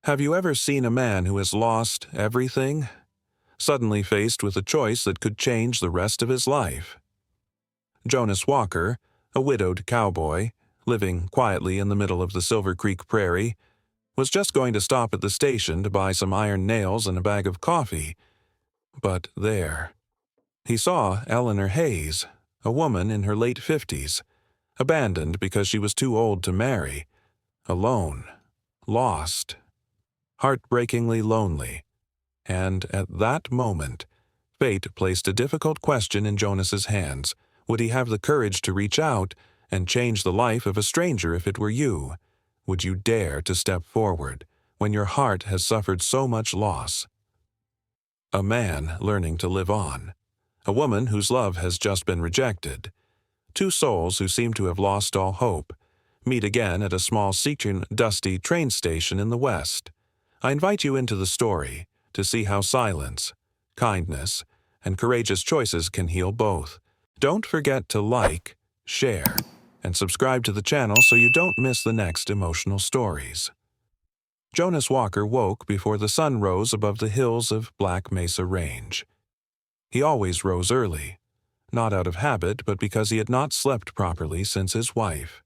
Have you ever seen a man who has lost everything, suddenly faced with a choice that could change the rest of his life? Jonas Walker, a widowed cowboy, living quietly in the middle of the Silver Creek prairie, was just going to stop at the station to buy some iron nails and a bag of coffee. But there, he saw Eleanor Hayes, a woman in her late 50s, abandoned because she was too old to marry, alone, lost, heartbreakingly lonely. And at that moment, fate placed a difficult question in Jonas's hands. Would he have the courage to reach out and change the life of a stranger if it were you? Would you dare to step forward when your heart has suffered so much loss? A man learning to live on. A woman whose love has just been rejected. Two souls who seem to have lost all hope meet again at a small secret, dusty train station in the West. I invite you into the story to see how silence, kindness, and courageous choices can heal both. Don't forget to like, share, and subscribe to the channel so you don't miss the next emotional stories. Jonas Walker woke before the sun rose above the hills of Black Mesa Range. He always rose early, not out of habit but because he had not slept properly since his wife,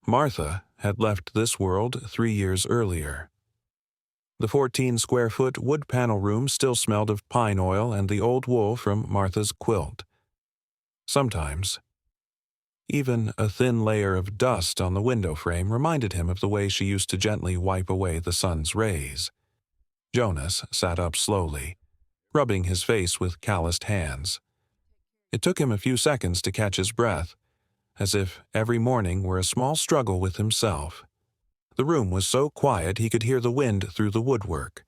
Martha, had left this world 3 years earlier. The 14-square-foot wood panel room still smelled of pine oil and the old wool from Martha's quilt. Sometimes, even a thin layer of dust on the window frame reminded him of the way she used to gently wipe away the sun's rays. Jonas sat up slowly, rubbing his face with calloused hands. It took him a few seconds to catch his breath, as if every morning were a small struggle with himself. The room was so quiet he could hear the wind through the woodwork,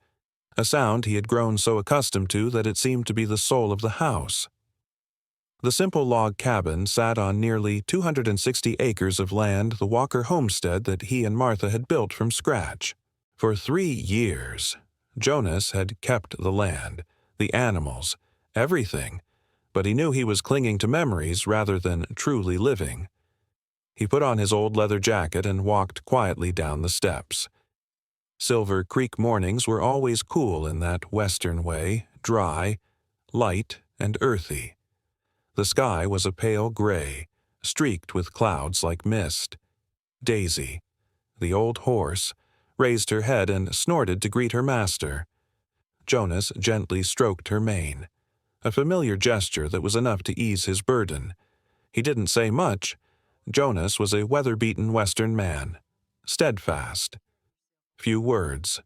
a sound he had grown so accustomed to that it seemed to be the soul of the house. The simple log cabin sat on nearly 260 acres of land, the Walker homestead that he and Martha had built from scratch. For 3 years, Jonas had kept the land, the animals, everything, but he knew he was clinging to memories rather than truly living. He put on his old leather jacket and walked quietly down the steps. Silver Creek mornings were always cool in that western way, dry, light, and earthy. The sky was a pale gray, streaked with clouds like mist. Daisy, the old horse, raised her head and snorted to greet her master. Jonas gently stroked her mane, a familiar gesture that was enough to ease his burden. He didn't say much. Jonas was a weather-beaten Western man, steadfast. Few words,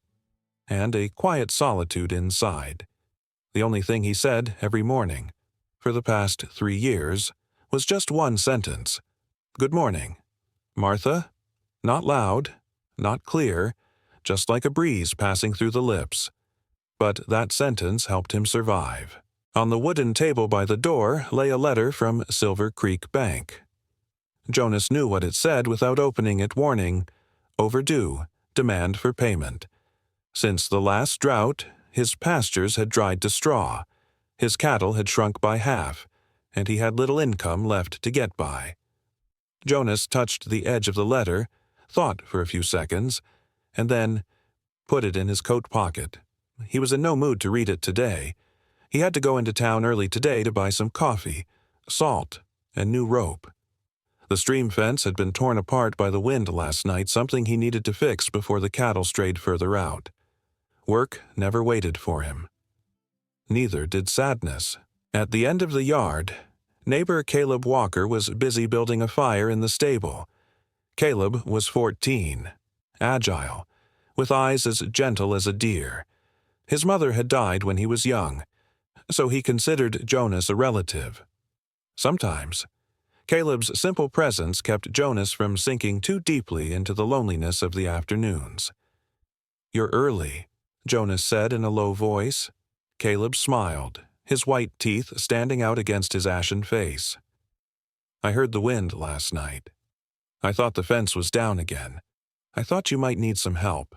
and a quiet solitude inside. The only thing he said every morning, for the past 3 years, was just one sentence. "Good morning, Martha?" Not loud, not clear, just like a breeze passing through the lips. But that sentence helped him survive. On the wooden table by the door lay a letter from Silver Creek Bank. Jonas knew what it said without opening it, warning, overdue, demand for payment. Since the last drought, his pastures had dried to straw, his cattle had shrunk by half, and he had little income left to get by. Jonas touched the edge of the letter, thought for a few seconds, and then put it in his coat pocket. He was in no mood to read it today. He had to go into town early today to buy some coffee, salt, and new rope. The stream fence had been torn apart by the wind last night, something he needed to fix before the cattle strayed further out. Work never waited for him. Neither did sadness. At the end of the yard, neighbor Caleb Walker was busy building a fire in the stable. Caleb was 14, agile, with eyes as gentle as a deer. His mother had died when he was young, so he considered Jonas a relative. Sometimes, Caleb's simple presence kept Jonas from sinking too deeply into the loneliness of the afternoons. "You're early," Jonas said in a low voice. Caleb smiled, his white teeth standing out against his ashen face. "I heard the wind last night. I thought the fence was down again. I thought you might need some help."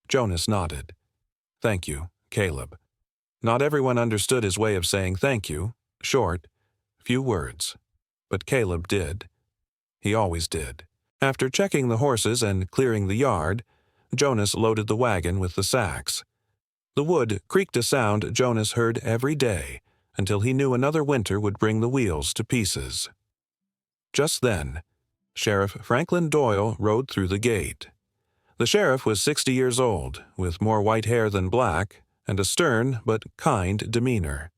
Jonas nodded. "Thank you, Caleb." Not everyone understood his way of saying thank you, short, few words. But Caleb did. He always did. After checking the horses and clearing the yard, Jonas loaded the wagon with the sacks. The wood creaked a sound Jonas heard every day until he knew another winter would bring the wheels to pieces. Just then, Sheriff Franklin Doyle rode through the gate. The sheriff was 60 years old, with more white hair than black, and a stern but kind demeanor.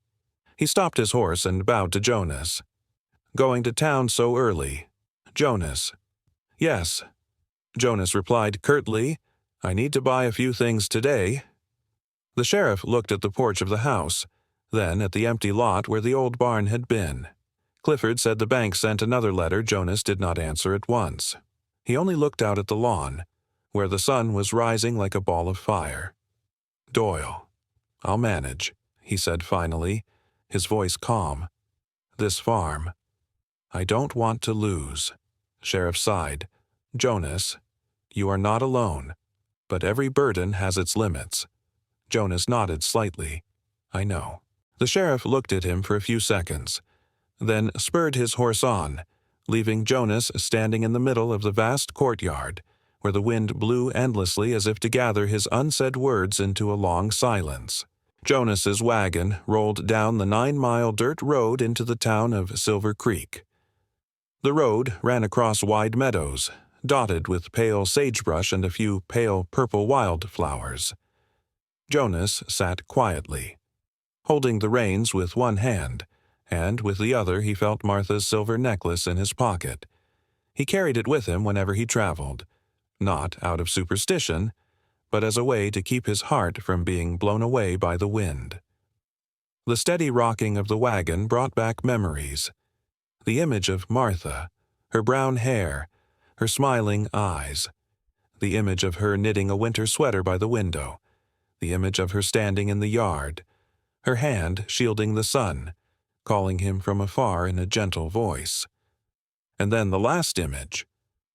He stopped his horse and bowed to Jonas. "Going to town so early?" "Jonas." "Yes." Jonas replied curtly, "I need to buy a few things today." The sheriff looked at the porch of the house, then at the empty lot where the old barn had been. Clifford said the bank sent another letter Jonas did not answer at once. He only looked out at the lawn, where the sun was rising like a ball of fire. "Doyle, I'll manage," he said finally, his voice calm. "This farm. I don't want to lose." Sheriff sighed. "Jonas, you are not alone, but every burden has its limits." Jonas nodded slightly. "I know." The sheriff looked at him for a few seconds, then spurred his horse on, leaving Jonas standing in the middle of the vast courtyard, where the wind blew endlessly as if to gather his unsaid words into a long silence. Jonas's wagon rolled down the 9-mile dirt road into the town of Silver Creek. The road ran across wide meadows, dotted with pale sagebrush and a few pale purple wildflowers. Jonas sat quietly, holding the reins with one hand, and with the other he felt Martha's silver necklace in his pocket. He carried it with him whenever he traveled, not out of superstition, but as a way to keep his heart from being blown away by the wind. The steady rocking of the wagon brought back memories. The image of Martha, her brown hair, her smiling eyes, the image of her knitting a winter sweater by the window, the image of her standing in the yard, her hand shielding the sun, calling him from afar in a gentle voice. And then the last image,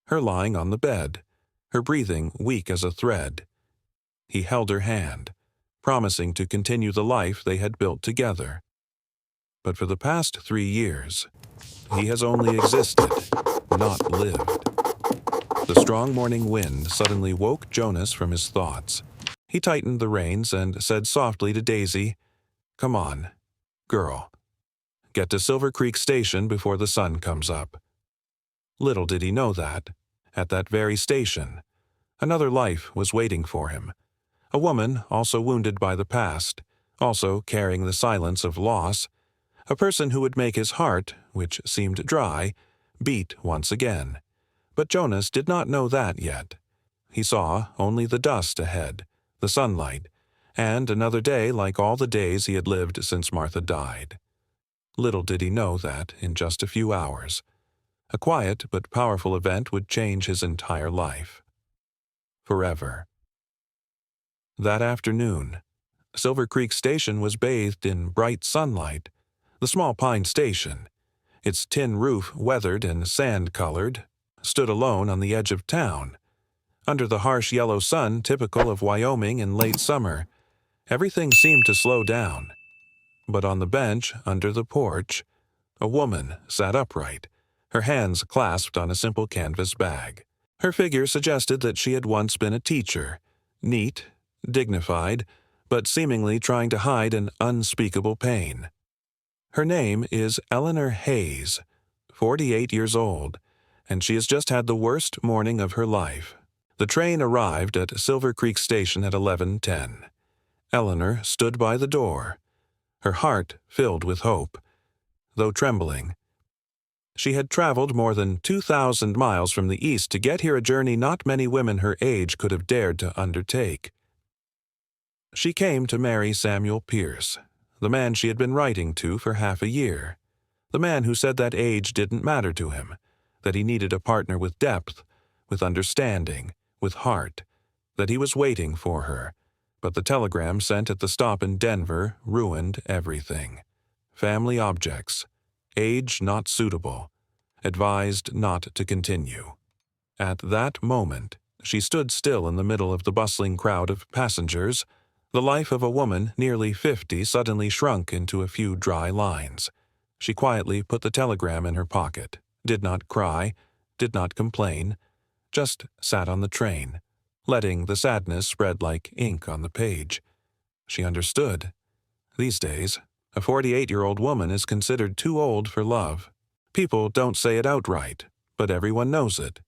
her lying on the bed, her breathing weak as a thread. He held her hand, promising to continue the life they had built together. But for the past 3 years, he has only existed, not lived. The strong morning wind suddenly woke Jonas from his thoughts. He tightened the reins and said softly to Daisy, "Come on, girl. Get to Silver Creek Station before the sun comes up." Little did he know that, at that very station, another life was waiting for him. A woman also wounded by the past, also carrying the silence of loss, a person who would make his heart, which seemed dry, beat once again. But Jonas did not know that yet. He saw only the dust ahead, the sunlight, and another day like all the days he had lived since Martha died. Little did he know that, in just a few hours, a quiet but powerful event would change his entire life. Forever. That afternoon, Silver Creek Station was bathed in bright sunlight. The small pine station, its tin roof weathered and sand-colored, stood alone on the edge of town. Under the harsh yellow sun typical of Wyoming in late summer, everything seemed to slow down. But on the bench under the porch, a woman sat upright, her hands clasped on a simple canvas bag. Her figure suggested that she had once been a teacher, neat, dignified, but seemingly trying to hide an unspeakable pain. Her name is Eleanor Hayes, 48 years old, and she has just had the worst morning of her life. The train arrived at Silver Creek Station at 11:10. Eleanor stood by the door, her heart filled with hope, though trembling. She had traveled more than 2,000 miles from the east to get here, a journey not many women her age could have dared to undertake. She came to marry Samuel Pierce, the man she had been writing to for half a year, the man who said that age didn't matter to him, that he needed a partner with depth, with understanding, with heart, that he was waiting for her. But the telegram sent at the stop in Denver ruined everything. Family objects. Age not suitable. Advised not to continue. At that moment, she stood still in the middle of the bustling crowd of passengers. The life of a woman nearly 50 suddenly shrunk into a few dry lines. She quietly put the telegram in her pocket, did not cry, did not complain, just sat on the train, letting the sadness spread like ink on the page. She understood. These days, a 48-year-old woman is considered too old for love. People don't say it outright, but everyone knows it.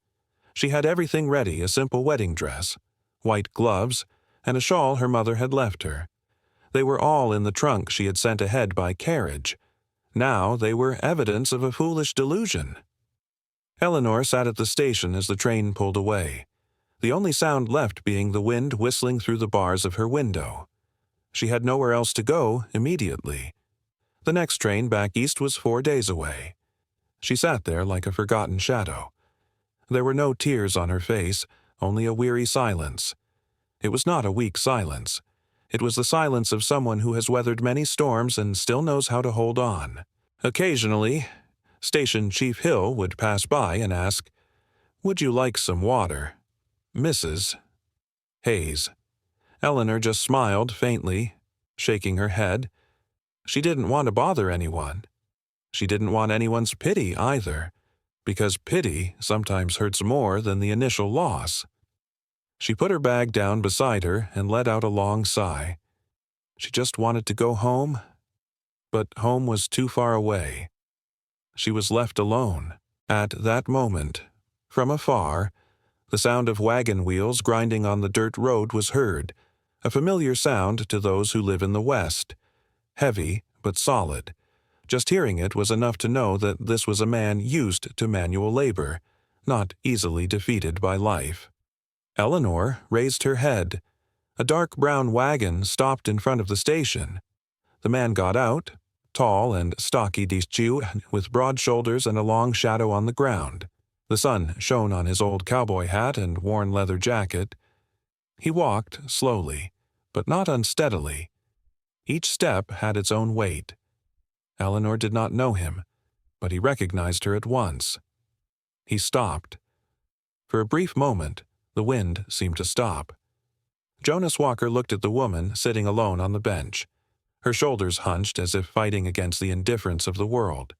She had everything ready: a simple wedding dress, white gloves, and a shawl her mother had left her. They were all in the trunk she had sent ahead by carriage. Now they were evidence of a foolish delusion. Eleanor sat at the station as the train pulled away, the only sound left being the wind whistling through the bars of her window. She had nowhere else to go immediately. The next train back east was 4 days away. She sat there like a forgotten shadow. There were no tears on her face, only a weary silence. It was not a weak silence. It was the silence of someone who has weathered many storms and still knows how to hold on. Occasionally, Station Chief Hill would pass by and ask, "Would you like some water, Mrs. Hayes?" Eleanor just smiled faintly, shaking her head. She didn't want to bother anyone. She didn't want anyone's pity either, because pity sometimes hurts more than the initial loss. She put her bag down beside her and let out a long sigh. She just wanted to go home, but home was too far away. She was left alone. At that moment, from afar, the sound of wagon wheels grinding on the dirt road was heard, a familiar sound to those who live in the West. Heavy, but solid. Just hearing it was enough to know that this was a man used to manual labor, not easily defeated by life. Eleanor raised her head. A dark brown wagon stopped in front of the station. The man got out, tall and stocky with broad shoulders and a long shadow on the ground. The sun shone on his old cowboy hat and worn leather jacket. He walked slowly, but not unsteadily. Each step had its own weight. Eleanor did not know him, but he recognized her at once. He stopped. For a brief moment, the wind seemed to stop. Jonas Walker looked at the woman sitting alone on the bench, her shoulders hunched as if fighting against the indifference of the world.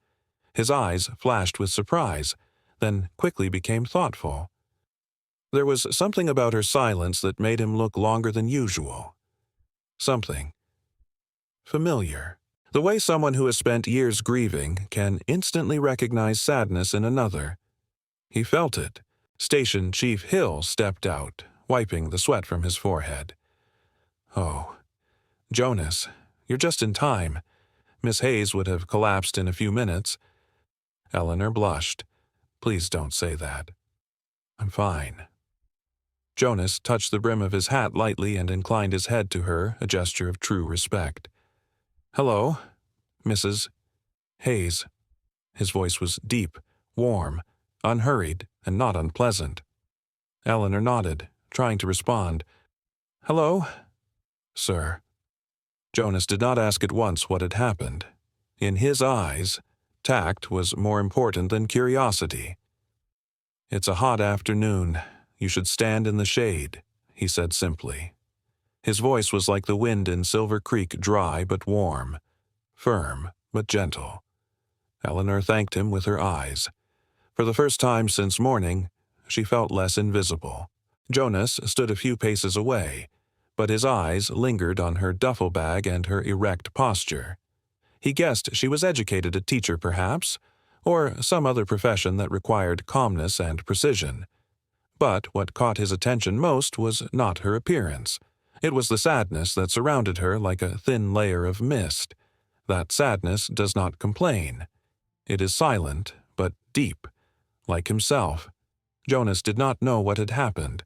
His eyes flashed with surprise, then quickly became thoughtful. There was something about her silence that made him look longer than usual. Something familiar. The way someone who has spent years grieving can instantly recognize sadness in another. He felt it. Station Chief Hill stepped out, wiping the sweat from his forehead. "Oh, Jonas, you're just in time. Miss Hayes would have collapsed in a few minutes." Eleanor blushed. "Please don't say that. I'm fine." Jonas touched the brim of his hat lightly and inclined his head to her, a gesture of true respect. "Hello, Mrs. Hayes." His voice was deep, warm, unhurried, and not unpleasant. Eleanor nodded, trying to respond. "Hello, sir." Jonas did not ask at once what had happened. In his eyes, tact was more important than curiosity. "It's a hot afternoon. You should stand in the shade," he said simply. His voice was like the wind in Silver Creek, dry but warm, firm but gentle. Eleanor thanked him with her eyes. For the first time since morning, she felt less invisible. Jonas stood a few paces away, but his eyes lingered on her duffel bag and her erect posture. He guessed she was educated, a teacher perhaps, or some other profession that required calmness and precision. But what caught his attention most was not her appearance. It was the sadness that surrounded her like a thin layer of mist. That sadness does not complain. It is silent, but deep, like himself. Jonas did not know what had happened,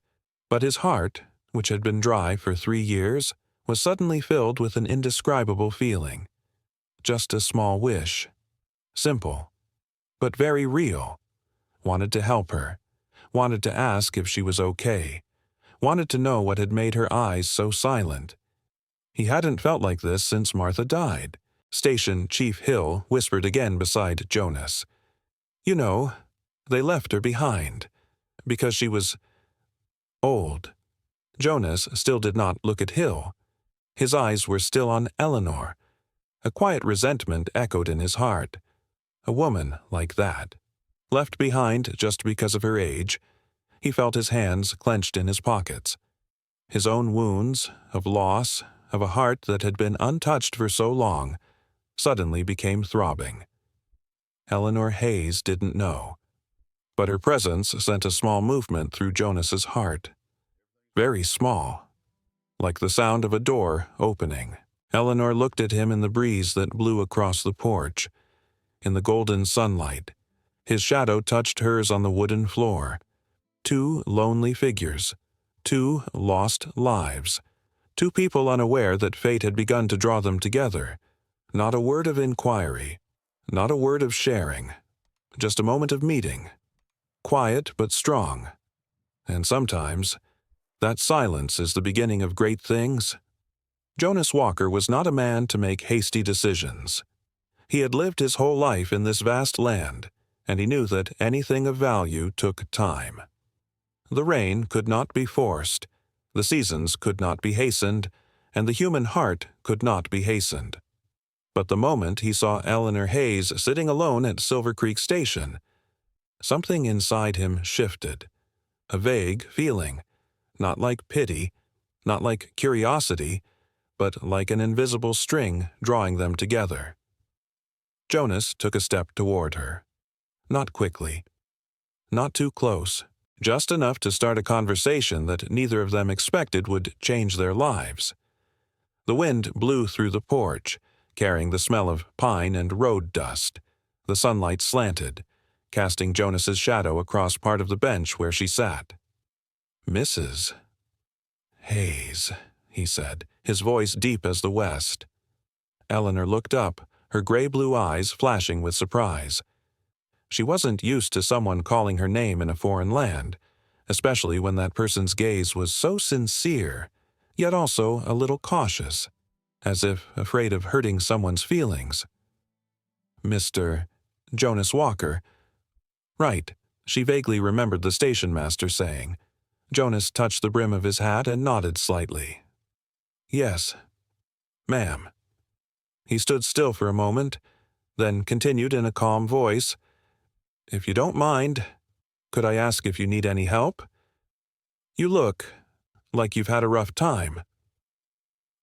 but his heart, which had been dry for 3 years, was suddenly filled with an indescribable feeling. Just a small wish. Simple, but very real. Wanted to help her. Wanted to ask if she was okay. Wanted to know what had made her eyes so silent. He hadn't felt like this since Martha died. Station Chief Hill whispered again beside Jonas. "You know, they left her behind, because she was old." Jonas still did not look at Hill. His eyes were still on Eleanor. A quiet resentment echoed in his heart. A woman like that, left behind just because of her age. He felt his hands clenched in his pockets. His own wounds, of loss, of a heart that had been untouched for so long, suddenly became throbbing. Eleanor Hayes didn't know, but her presence sent a small movement through Jonas's heart. Very small, like the sound of a door opening. Eleanor looked at him in the breeze that blew across the porch. In the golden sunlight, his shadow touched hers on the wooden floor. Two lonely figures, two lost lives, two people unaware that fate had begun to draw them together. Not a word of inquiry, not a word of sharing, just a moment of meeting. Quiet but strong. And sometimes, that silence is the beginning of great things. Jonas Walker was not a man to make hasty decisions. He had lived his whole life in this vast land, and he knew that anything of value took time. The rain could not be forced, the seasons could not be hastened, and the human heart could not be hastened. But the moment he saw Eleanor Hayes sitting alone at Silver Creek Station, something inside him shifted. A vague feeling, not like pity, not like curiosity, but like an invisible string drawing them together. Jonas took a step toward her. Not quickly. Not too close. Just enough to start a conversation that neither of them expected would change their lives. The wind blew through the porch, carrying the smell of pine and road dust. The sunlight slanted, casting Jonas's shadow across part of the bench where she sat. "Mrs. Hayes," he said, his voice deep as the west. Eleanor looked up, her gray-blue eyes flashing with surprise. She wasn't used to someone calling her name in a foreign land, especially when that person's gaze was so sincere, yet also a little cautious, as if afraid of hurting someone's feelings. "Mr. Jonas Walker." Right, she vaguely remembered the station master saying. Jonas touched the brim of his hat and nodded slightly. "Yes, ma'am." He stood still for a moment, then continued in a calm voice, "If you don't mind, could I ask if you need any help? You look like you've had a rough time."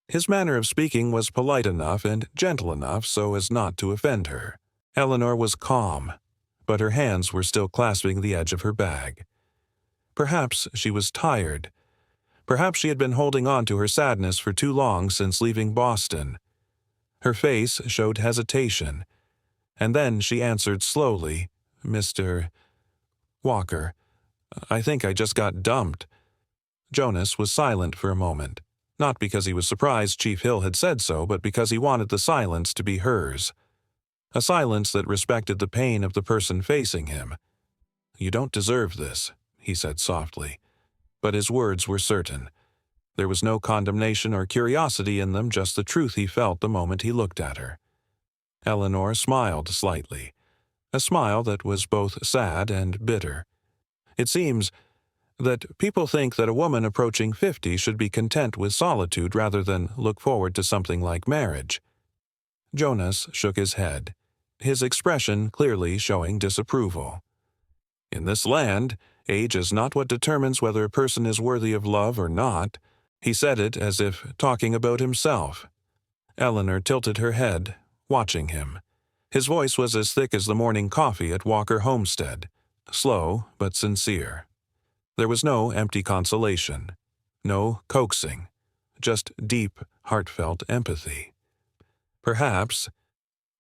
His manner of speaking was polite enough and gentle enough so as not to offend her. Eleanor was calm, but her hands were still clasping the edge of her bag. Perhaps she was tired. Perhaps she had been holding on to her sadness for too long since leaving Boston. Her face showed hesitation, and then she answered slowly, "Mr. Walker, I think I just got dumped." Jonas was silent for a moment, not because he was surprised Chief Hill had said so, but because he wanted the silence to be hers. A silence that respected the pain of the person facing him. "You don't deserve this," he said softly, but his words were certain. There was no condemnation or curiosity in them, just the truth he felt the moment he looked at her. Eleanor smiled slightly, a smile that was both sad and bitter. It seems that people think that a woman approaching 50 should be content with solitude rather than look forward to something like marriage. Jonas shook his head, his expression clearly showing disapproval. "In this land, age is not what determines whether a person is worthy of love or not." He said it as if talking about himself. Eleanor tilted her head, watching him. His voice was as thick as the morning coffee at Walker Homestead, slow but sincere. There was no empty consolation, no coaxing, just deep, heartfelt empathy. Perhaps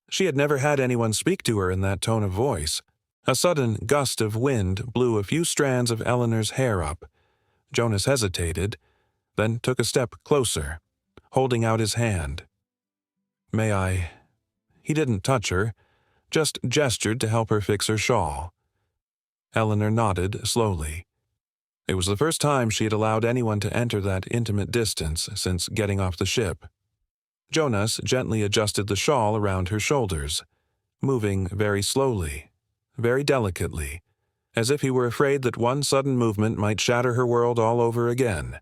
she had never had anyone speak to her in that tone of voice. A sudden gust of wind blew a few strands of Eleanor's hair up. Jonas hesitated, then took a step closer, holding out his hand. "May I?" He didn't touch her, just gestured to help her fix her shawl. Eleanor nodded slowly. It was the first time she had allowed anyone to enter that intimate distance since getting off the ship. Jonas gently adjusted the shawl around her shoulders, moving very slowly, very delicately, as if he were afraid that one sudden movement might shatter her world all over again.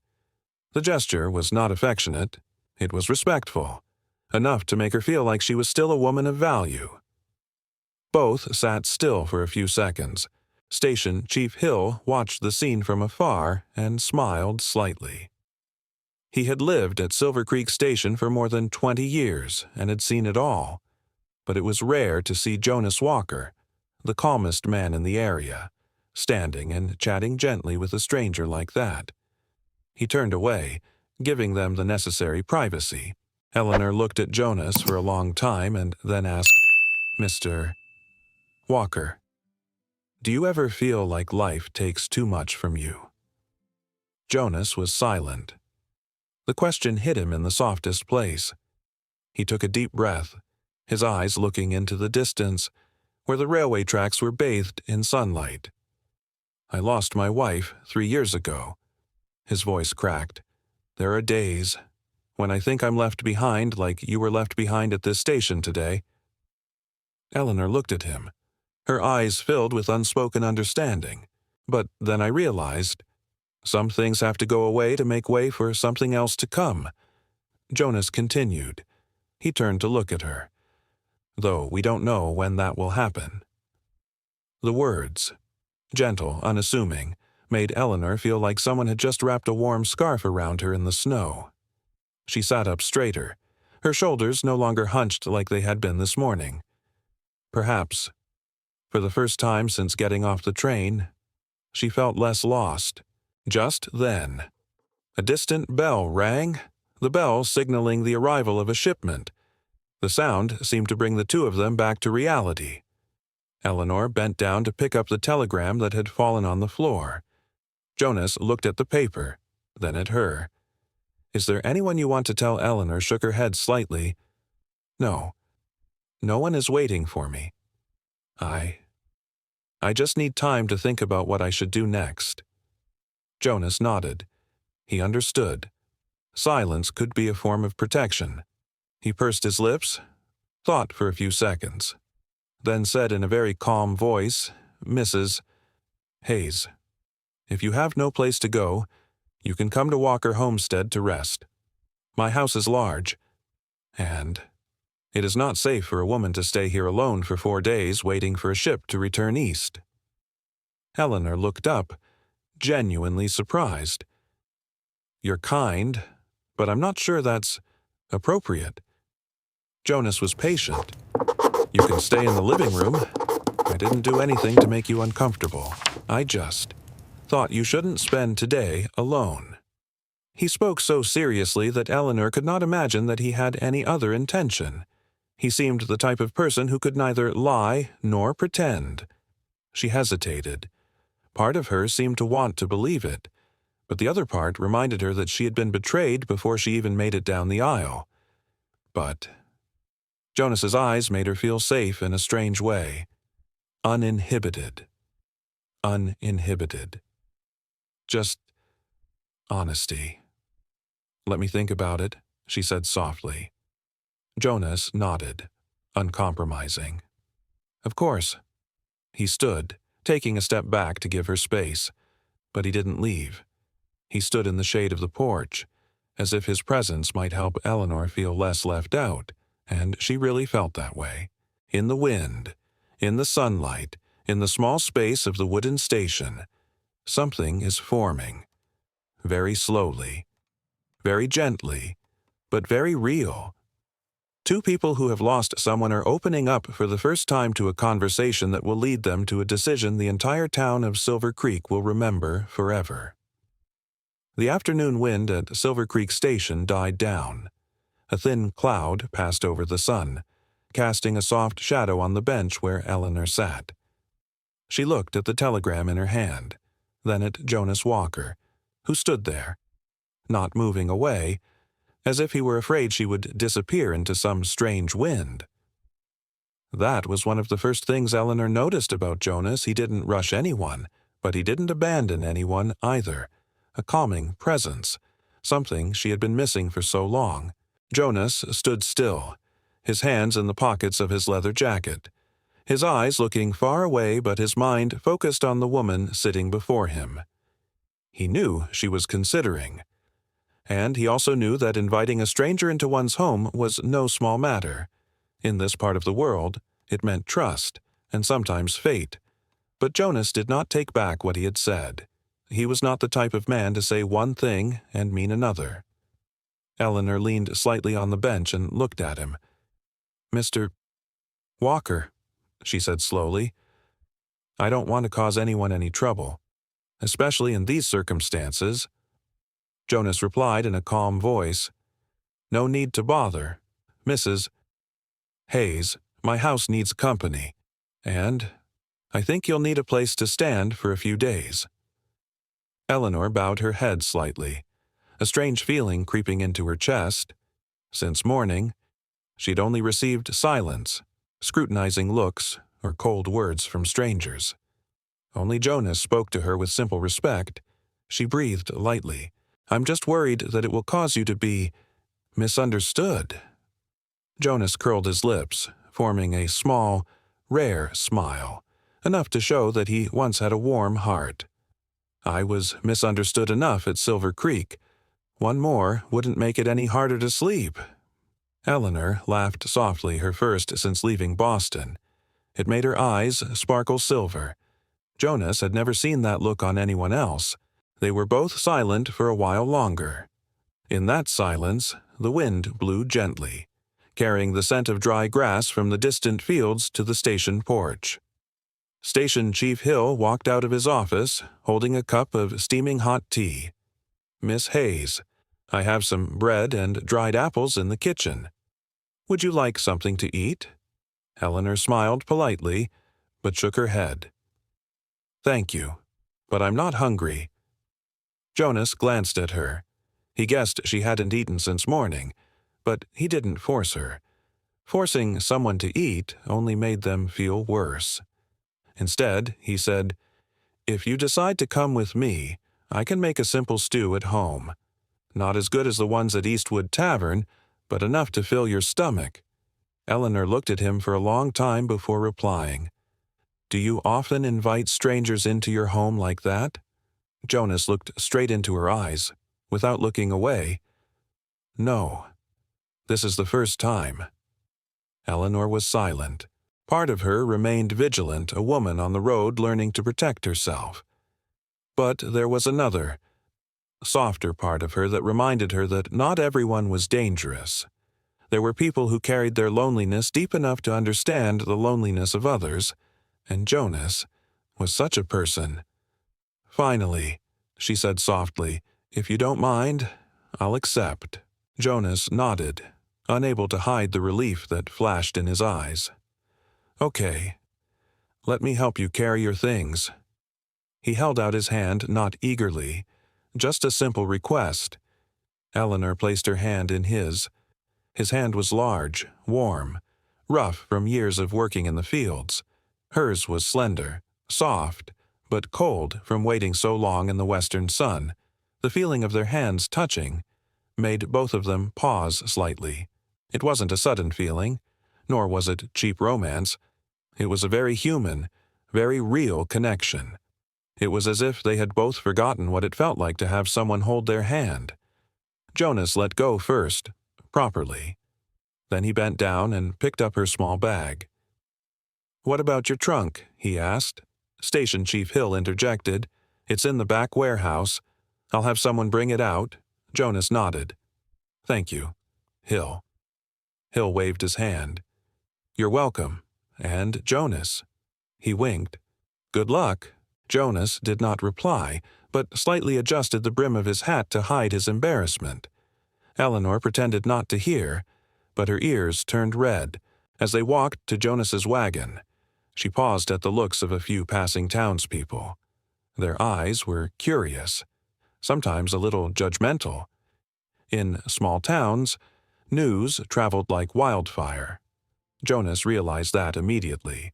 The gesture was not affectionate, it was respectful, enough to make her feel like she was still a woman of value. Both sat still for a few seconds, Station Chief Hill watched the scene from afar and smiled slightly. He had lived at Silver Creek Station for more than 20 years and had seen it all, but it was rare to see Jonas Walker, the calmest man in the area, standing and chatting gently with a stranger like that. He turned away, giving them the necessary privacy. Eleanor looked at Jonas for a long time and then asked, "Mr. Walker, do you ever feel like life takes too much from you?" Jonas was silent. The question hit him in the softest place. He took a deep breath, his eyes looking into the distance, where the railway tracks were bathed in sunlight. "I lost my wife 3 years ago." His voice cracked. "There are days when I think I'm left behind like you were left behind at this station today." Eleanor looked at him, her eyes filled with unspoken understanding. "But then I realized, some things have to go away to make way for something else to come." Jonas continued. He turned to look at her. "Though we don't know when that will happen." The words, gentle, unassuming, made Eleanor feel like someone had just wrapped a warm scarf around her in the snow. She sat up straighter, her shoulders no longer hunched like they had been this morning. Perhaps, for the first time since getting off the train, she felt less lost. Just then, a distant bell rang, the bell signaling the arrival of a shipment. The sound seemed to bring the two of them back to reality. Eleanor bent down to pick up the telegram that had fallen on the floor. Jonas looked at the paper, then at her. "Is there anyone you want to tell?" Eleanor shook her head slightly. "No. No one is waiting for me. I just need time to think about what I should do next." Jonas nodded. He understood. Silence could be a form of protection. He pursed his lips, thought for a few seconds, then said in a very calm voice, "Mrs. Hayes, if you have no place to go, you can come to Walker Homestead to rest. My house is large, and it is not safe for a woman to stay here alone for 4 days waiting for a ship to return east." Eleanor looked up, genuinely surprised. "You're kind, but I'm not sure that's appropriate." Jonas was patient. "You can stay in the living room. I didn't do anything to make you uncomfortable. I just thought you shouldn't spend today alone." He spoke so seriously that Eleanor could not imagine that he had any other intention. He seemed the type of person who could neither lie nor pretend. She hesitated. Part of her seemed to want to believe it, but the other part reminded her that she had been betrayed before she even made it down the aisle. But Jonas's eyes made her feel safe in a strange way. Uninhibited. Uninhibited. Just honesty. "Let me think about it," she said softly. Jonas nodded, uncompromising. "Of course." He stood, taking a step back to give her space, but he didn't leave. He stood in the shade of the porch, as if his presence might help Eleanor feel less left out, and she really felt that way. In the wind, in the sunlight, in the small space of the wooden station, something is forming. Very slowly, very gently, but very real. Two people who have lost someone are opening up for the first time to a conversation that will lead them to a decision the entire town of Silver Creek will remember forever. The afternoon wind at Silver Creek Station died down. A thin cloud passed over the sun, casting a soft shadow on the bench where Eleanor sat. She looked at the telegram in her hand, then at Jonas Walker, who stood there, not moving away, as if he were afraid she would disappear into some strange wind. That was one of the first things Eleanor noticed about Jonas. He didn't rush anyone, but he didn't abandon anyone either. A calming presence, something she had been missing for so long. Jonas stood still, his hands in the pockets of his leather jacket, his eyes looking far away but his mind focused on the woman sitting before him. He knew she was considering. And he also knew that inviting a stranger into one's home was no small matter. In this part of the world, it meant trust, and sometimes fate. But Jonas did not take back what he had said. He was not the type of man to say one thing and mean another. Eleanor leaned slightly on the bench and looked at him. "Mr. Walker," she said slowly, "I don't want to cause anyone any trouble, especially in these circumstances." Jonas replied in a calm voice, "No need to bother. Mrs. Hayes, my house needs company, and I think you'll need a place to stand for a few days." Eleanor bowed her head slightly, a strange feeling creeping into her chest. Since morning, she'd only received silence, scrutinizing looks, or cold words from strangers. Only Jonas spoke to her with simple respect. She breathed lightly. "I'm just worried that it will cause you to be misunderstood." Jonas curled his lips, forming a small, rare smile, enough to show that he once had a warm heart. "I was misunderstood enough at Silver Creek. One more wouldn't make it any harder to sleep." Eleanor laughed softly, her first since leaving Boston. It made her eyes sparkle silver. Jonas had never seen that look on anyone else. They were both silent for a while longer. In that silence, the wind blew gently, carrying the scent of dry grass from the distant fields to the station porch. Station Chief Hill walked out of his office, holding a cup of steaming hot tea. "Miss Hayes, I have some bread and dried apples in the kitchen. Would you like something to eat?" Eleanor smiled politely, but shook her head. "Thank you, but I'm not hungry." Jonas glanced at her. He guessed she hadn't eaten since morning, but he didn't force her. Forcing someone to eat only made them feel worse. Instead, he said, "If you decide to come with me, I can make a simple stew at home. Not as good as the ones at Eastwood Tavern, but enough to fill your stomach." Eleanor looked at him for a long time before replying. "Do you often invite strangers into your home like that?" Jonas looked straight into her eyes, without looking away. "No. This is the first time." Eleanor was silent. Part of her remained vigilant, a woman on the road learning to protect herself. But there was another, softer part of her that reminded her that not everyone was dangerous. There were people who carried their loneliness deep enough to understand the loneliness of others, and Jonas was such a person. "Finally," she said softly, "if you don't mind, I'll accept." Jonas nodded, unable to hide the relief that flashed in his eyes. "Okay. Let me help you carry your things." He held out his hand not eagerly, just a simple request. Eleanor placed her hand in his. His hand was large, warm, rough from years of working in the fields. Hers was slender, soft, but cold from waiting so long in the western sun. The feeling of their hands touching made both of them pause slightly. It wasn't a sudden feeling, nor was it cheap romance. It was a very human, very real connection. It was as if they had both forgotten what it felt like to have someone hold their hand. Jonas let go first, properly. Then he bent down and picked up her small bag. "What about your trunk?" he asked. Station Chief Hill interjected. "It's in the back warehouse. I'll have someone bring it out." Jonas nodded. "Thank you, Hill." Hill waved his hand. "You're welcome. And Jonas." He winked. "Good luck." Jonas did not reply, but slightly adjusted the brim of his hat to hide his embarrassment. Eleanor pretended not to hear, but her ears turned red as they walked to Jonas's wagon. She paused at the looks of a few passing townspeople. Their eyes were curious, sometimes a little judgmental. In small towns, news traveled like wildfire. Jonas realized that immediately.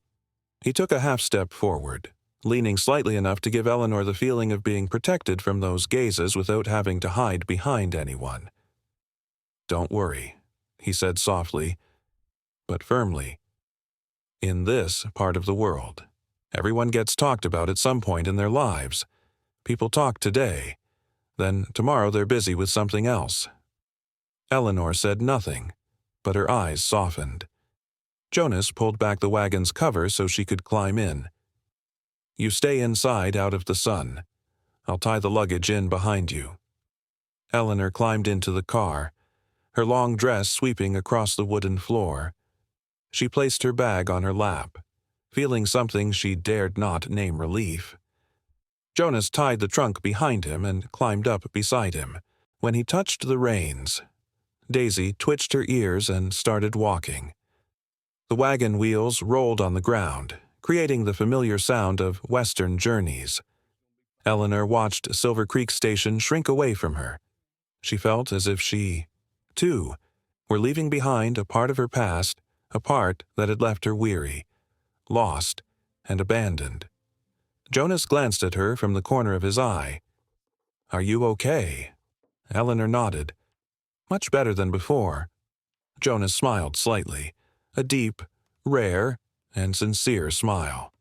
He took a half-step forward, leaning slightly enough to give Eleanor the feeling of being protected from those gazes without having to hide behind anyone. "Don't worry," he said softly, but firmly. "In this part of the world, everyone gets talked about at some point in their lives. People talk today, then tomorrow they're busy with something else." Eleanor said nothing, but her eyes softened. Jonas pulled back the wagon's cover so she could climb in. You stay inside out of the sun. I'll tie the luggage in behind you." Eleanor climbed into the car, her long dress sweeping across the wooden floor. She placed her bag on her lap, feeling something she dared not name relief. Jonas tied the trunk behind him and climbed up beside him. When he touched the reins, Daisy twitched her ears and started walking. The wagon wheels rolled on the ground, creating the familiar sound of Western journeys. Eleanor watched Silver Creek Station shrink away from her. She felt as if she, too, were leaving behind a part of her past, a part that had left her weary, lost, and abandoned. Jonas glanced at her from the corner of his eye. "Are you okay?" Eleanor nodded. "Much better than before." Jonas smiled slightly, a deep, rare, and sincere smile.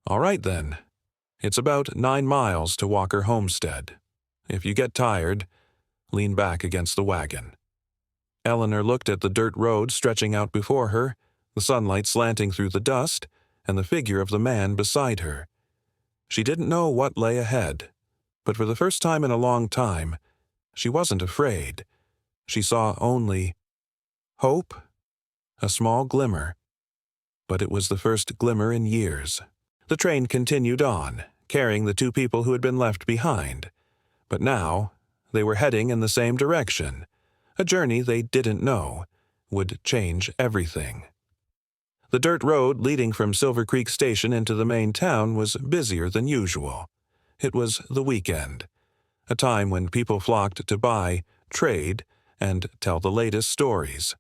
"All right, then. It's about 9 miles to Walker Homestead. If you get tired, lean back against the wagon." Eleanor looked at the dirt road stretching out before her, the sunlight slanting through the dust, and the figure of the man beside her. She didn't know what lay ahead, but for the first time in a long time, she wasn't afraid. She saw only hope, a small glimmer. But it was the first glimmer in years. The train continued on, carrying the 2 people who had been left behind. But now, they were heading in the same direction. A journey they didn't know would change everything. The dirt road leading from Silver Creek Station into the main town was busier than usual. It was the weekend, a time when people flocked to buy, trade, and tell the latest stories.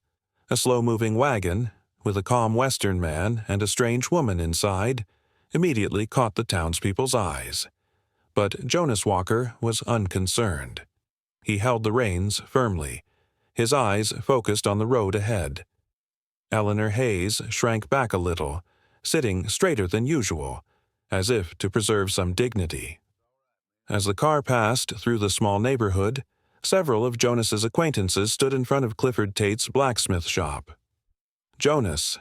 A slow-moving wagon, with a calm Western man and a strange woman inside, immediately caught the townspeople's eyes. But Jonas Walker was unconcerned. He held the reins firmly, his eyes focused on the road ahead. Eleanor Hayes shrank back a little, sitting straighter than usual, as if to preserve some dignity. As the car passed through the small neighborhood, several of Jonas's acquaintances stood in front of Clifford Tate's blacksmith shop. "Jonas."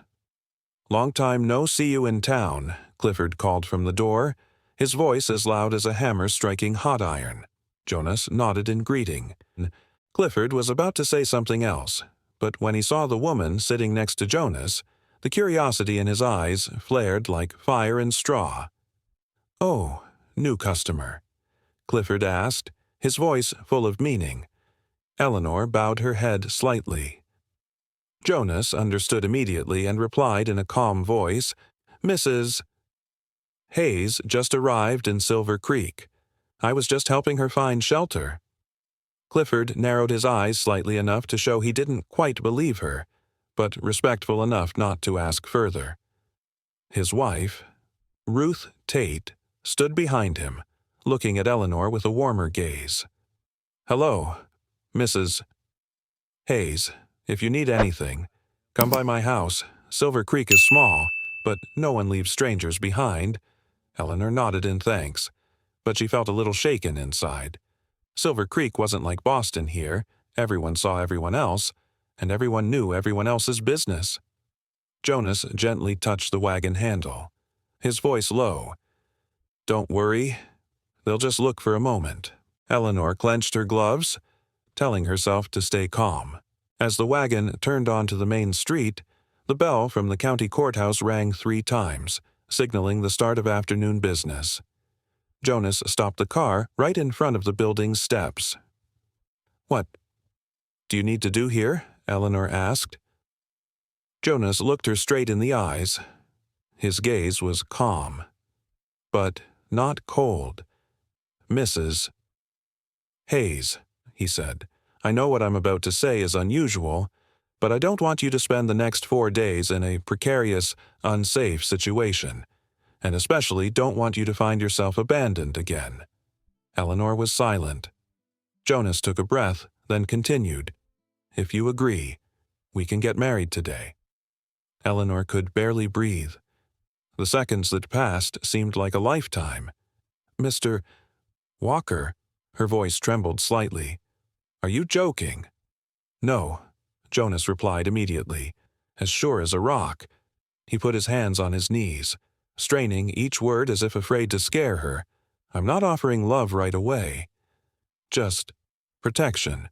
"Long time no see you in town," Clifford called from the door, his voice as loud as a hammer striking hot iron. Jonas nodded in greeting. Clifford was about to say something else, but when he saw the woman sitting next to Jonas, the curiosity in his eyes flared like fire in straw. "Oh, new customer?" Clifford asked, his voice full of meaning. Eleanor bowed her head slightly. Jonas understood immediately and replied in a calm voice, "Mrs. Hayes just arrived in Silver Creek. I was just helping her find shelter." Clifford narrowed his eyes slightly enough to show he didn't quite believe her, but respectful enough not to ask further. His wife, Ruth Tate, stood behind him, looking at Eleanor with a warmer gaze. "Hello, Mrs. Hayes. If you need anything, come by my house. Silver Creek is small, but no one leaves strangers behind." Eleanor nodded in thanks, but she felt a little shaken inside. Silver Creek wasn't like Boston here. Everyone saw everyone else, and everyone knew everyone else's business. Jonas gently touched the wagon handle, his voice low. "Don't worry. They'll just look for a moment." Eleanor clenched her gloves, telling herself to stay calm. As the wagon turned onto the main street, the bell from the county courthouse rang 3 times, signaling the start of afternoon business. Jonas stopped the car right in front of the building's steps. "What do you need to do here?" Eleanor asked. Jonas looked her straight in the eyes. His gaze was calm, but not cold. "Mrs. Hayes," he said, "I know what I'm about to say is unusual, but I don't want you to spend the next 4 days in a precarious, unsafe situation, and especially don't want you to find yourself abandoned again." Eleanor was silent. Jonas took a breath, then continued, "If you agree, we can get married today." Eleanor could barely breathe. The seconds that passed seemed like a lifetime. "Mr. Walker," her voice trembled slightly. "Are you joking?" "No," Jonas replied immediately, as sure as a rock. He put his hands on his knees. straining each word as if afraid to scare her. "I'm not offering love right away. Just protection.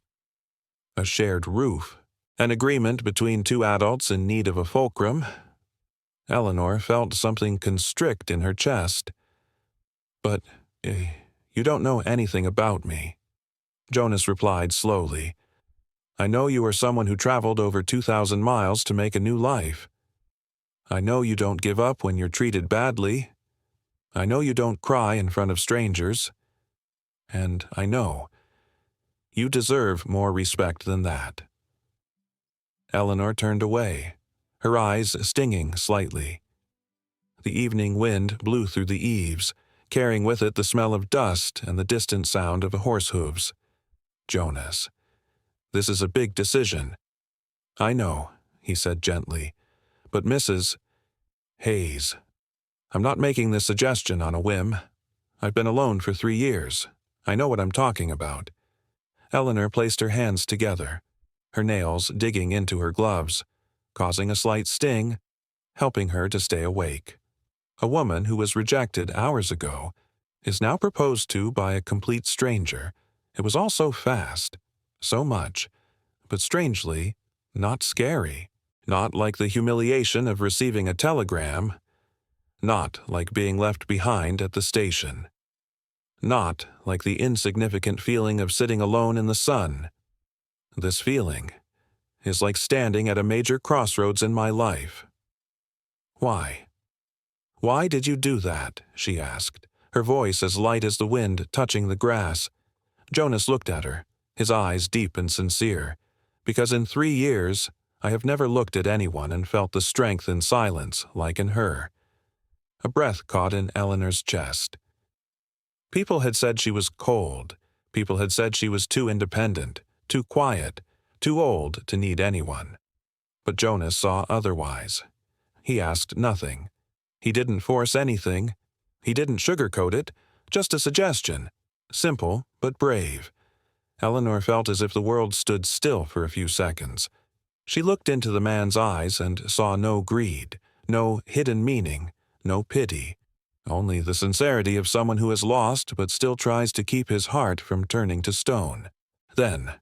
A shared roof. An agreement between two adults in need of a fulcrum." Eleanor felt something constrict in her chest. "But, you don't know anything about me," Jonas replied slowly. "I know you are someone who traveled over 2,000 miles to make a new life. I know you don't give up when you're treated badly. I know you don't cry in front of strangers. And I know you deserve more respect than that." Eleanor turned away, her eyes stinging slightly. The evening wind blew through the eaves, carrying with it the smell of dust and the distant sound of horse hooves. "Jonas, this is a big decision." "I know," he said gently, "but Mrs. Hayes, I'm not making this suggestion on a whim. I've been alone for 3 years. I know what I'm talking about." Eleanor placed her hands together, her nails digging into her gloves, causing a slight sting, helping her to stay awake. A woman who was rejected hours ago is now proposed to by a complete stranger. It was all so fast, so much, but strangely, not scary. Not like the humiliation of receiving a telegram. Not like being left behind at the station. Not like the insignificant feeling of sitting alone in the sun. This feeling is like standing at a major crossroads in my life. "Why? Why did you do that?" she asked, her voice as light as the wind touching the grass. Jonas looked at her, his eyes deep and sincere. "Because in 3 years, I have never looked at anyone and felt the strength in silence like in her." A breath caught in Eleanor's chest. People had said she was cold. People had said she was too independent, too quiet, too old to need anyone. But Jonas saw otherwise. He asked nothing. He didn't force anything. He didn't sugarcoat it, just a suggestion. Simple, but brave. Eleanor felt as if the world stood still for a few seconds. She looked into the man's eyes and saw no greed, no hidden meaning, no pity. Only the sincerity of someone who is lost but still tries to keep his heart from turning to stone. Then,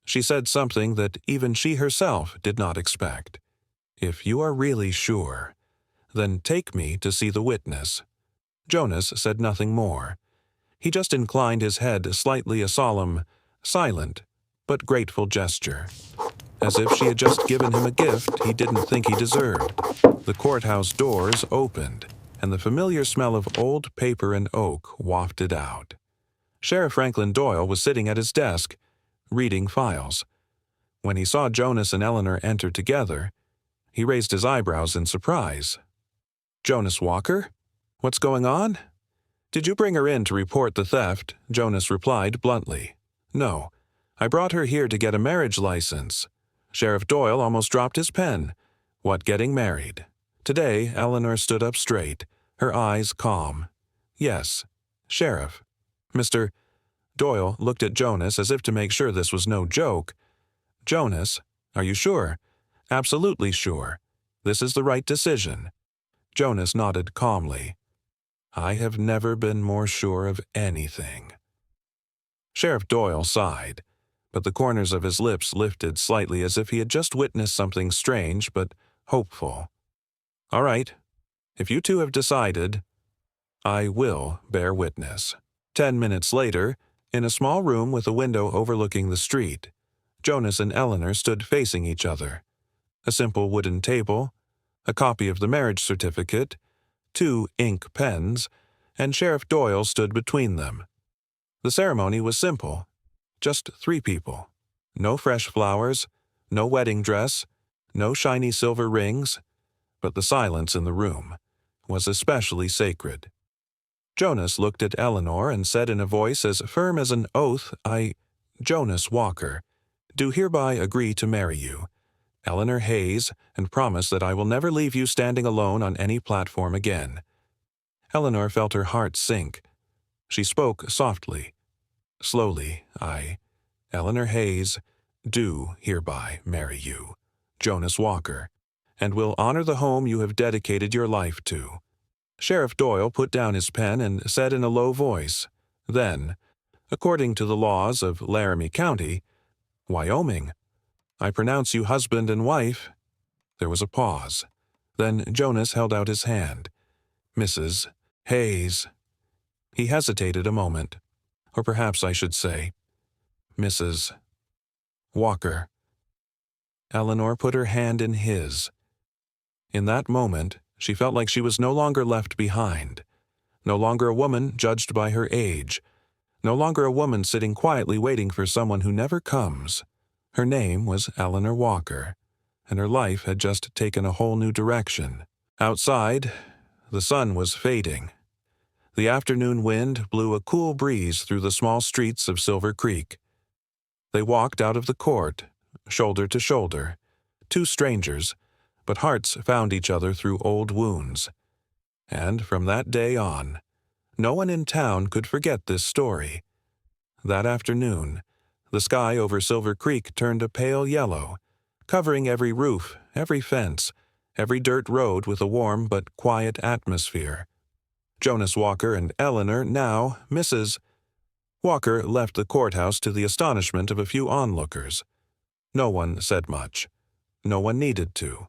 she said something that even she herself did not expect. "If you are really sure, then take me to see the witness." Jonas said nothing more. He just inclined his head slightly, a solemn, silent, but grateful gesture, as if she had just given him a gift he didn't think he deserved. The courthouse doors opened, and the familiar smell of old paper and oak wafted out. Sheriff Franklin Doyle was sitting at his desk, reading files. When he saw Jonas and Eleanor enter together, he raised his eyebrows in surprise. "Jonas Walker? What's going on?" "Did you bring her in to report the theft?" Jonas replied bluntly. "No. I brought her here to get a marriage license." Sheriff Doyle almost dropped his pen. "What, getting married?" Today, Eleanor stood up straight, her eyes calm. "Yes, Sheriff." "Mr. Doyle looked at Jonas as if to make sure this was no joke. "Jonas, are you sure?" "Absolutely sure. This is the right decision." Jonas nodded calmly. "I have never been more sure of anything." Sheriff Doyle sighed, but the corners of his lips lifted slightly as if he had just witnessed something strange but hopeful. "All right. If you two have decided, I will bear witness." 10 minutes later, in a small room with a window overlooking the street, Jonas and Eleanor stood facing each other. A simple wooden table, a copy of the marriage certificate, 2 ink pens, and Sheriff Doyle stood between them. The ceremony was simple. Just 3 people. No fresh flowers, no wedding dress, no shiny silver rings, but the silence in the room was especially sacred. Jonas looked at Eleanor and said in a voice as firm as an oath, "I, Jonas Walker, do hereby agree to marry you, Eleanor Hayes, and promise that I will never leave you standing alone on any platform again." Eleanor felt her heart sink. She spoke softly, slowly. "I, Eleanor Hayes, do hereby marry you, Jonas Walker, and will honor the home you have dedicated your life to." Sheriff Doyle put down his pen and said in a low voice, then, according to the laws of Laramie County, Wyoming, I pronounce you husband and wife. There was a pause. Then Jonas held out his hand. Mrs. Hayes. He hesitated a moment. Or perhaps I should say, Mrs. Walker. Eleanor put her hand in his. In that moment, she felt like she was no longer left behind. No longer a woman judged by her age. No longer a woman sitting quietly waiting for someone who never comes. Her name was Eleanor Walker, and her life had just taken a whole new direction. Outside, the sun was fading. The afternoon wind blew a cool breeze through the small streets of Silver Creek. They walked out of the court, shoulder to shoulder, two strangers, but hearts found each other through old wounds. And from that day on, no one in town could forget this story. That afternoon, the sky over Silver Creek turned a pale yellow, covering every roof, every fence, every dirt road with a warm but quiet atmosphere. Jonas Walker and Eleanor, now Mrs. Walker, left the courthouse to the astonishment of a few onlookers. No one said much. No one needed to.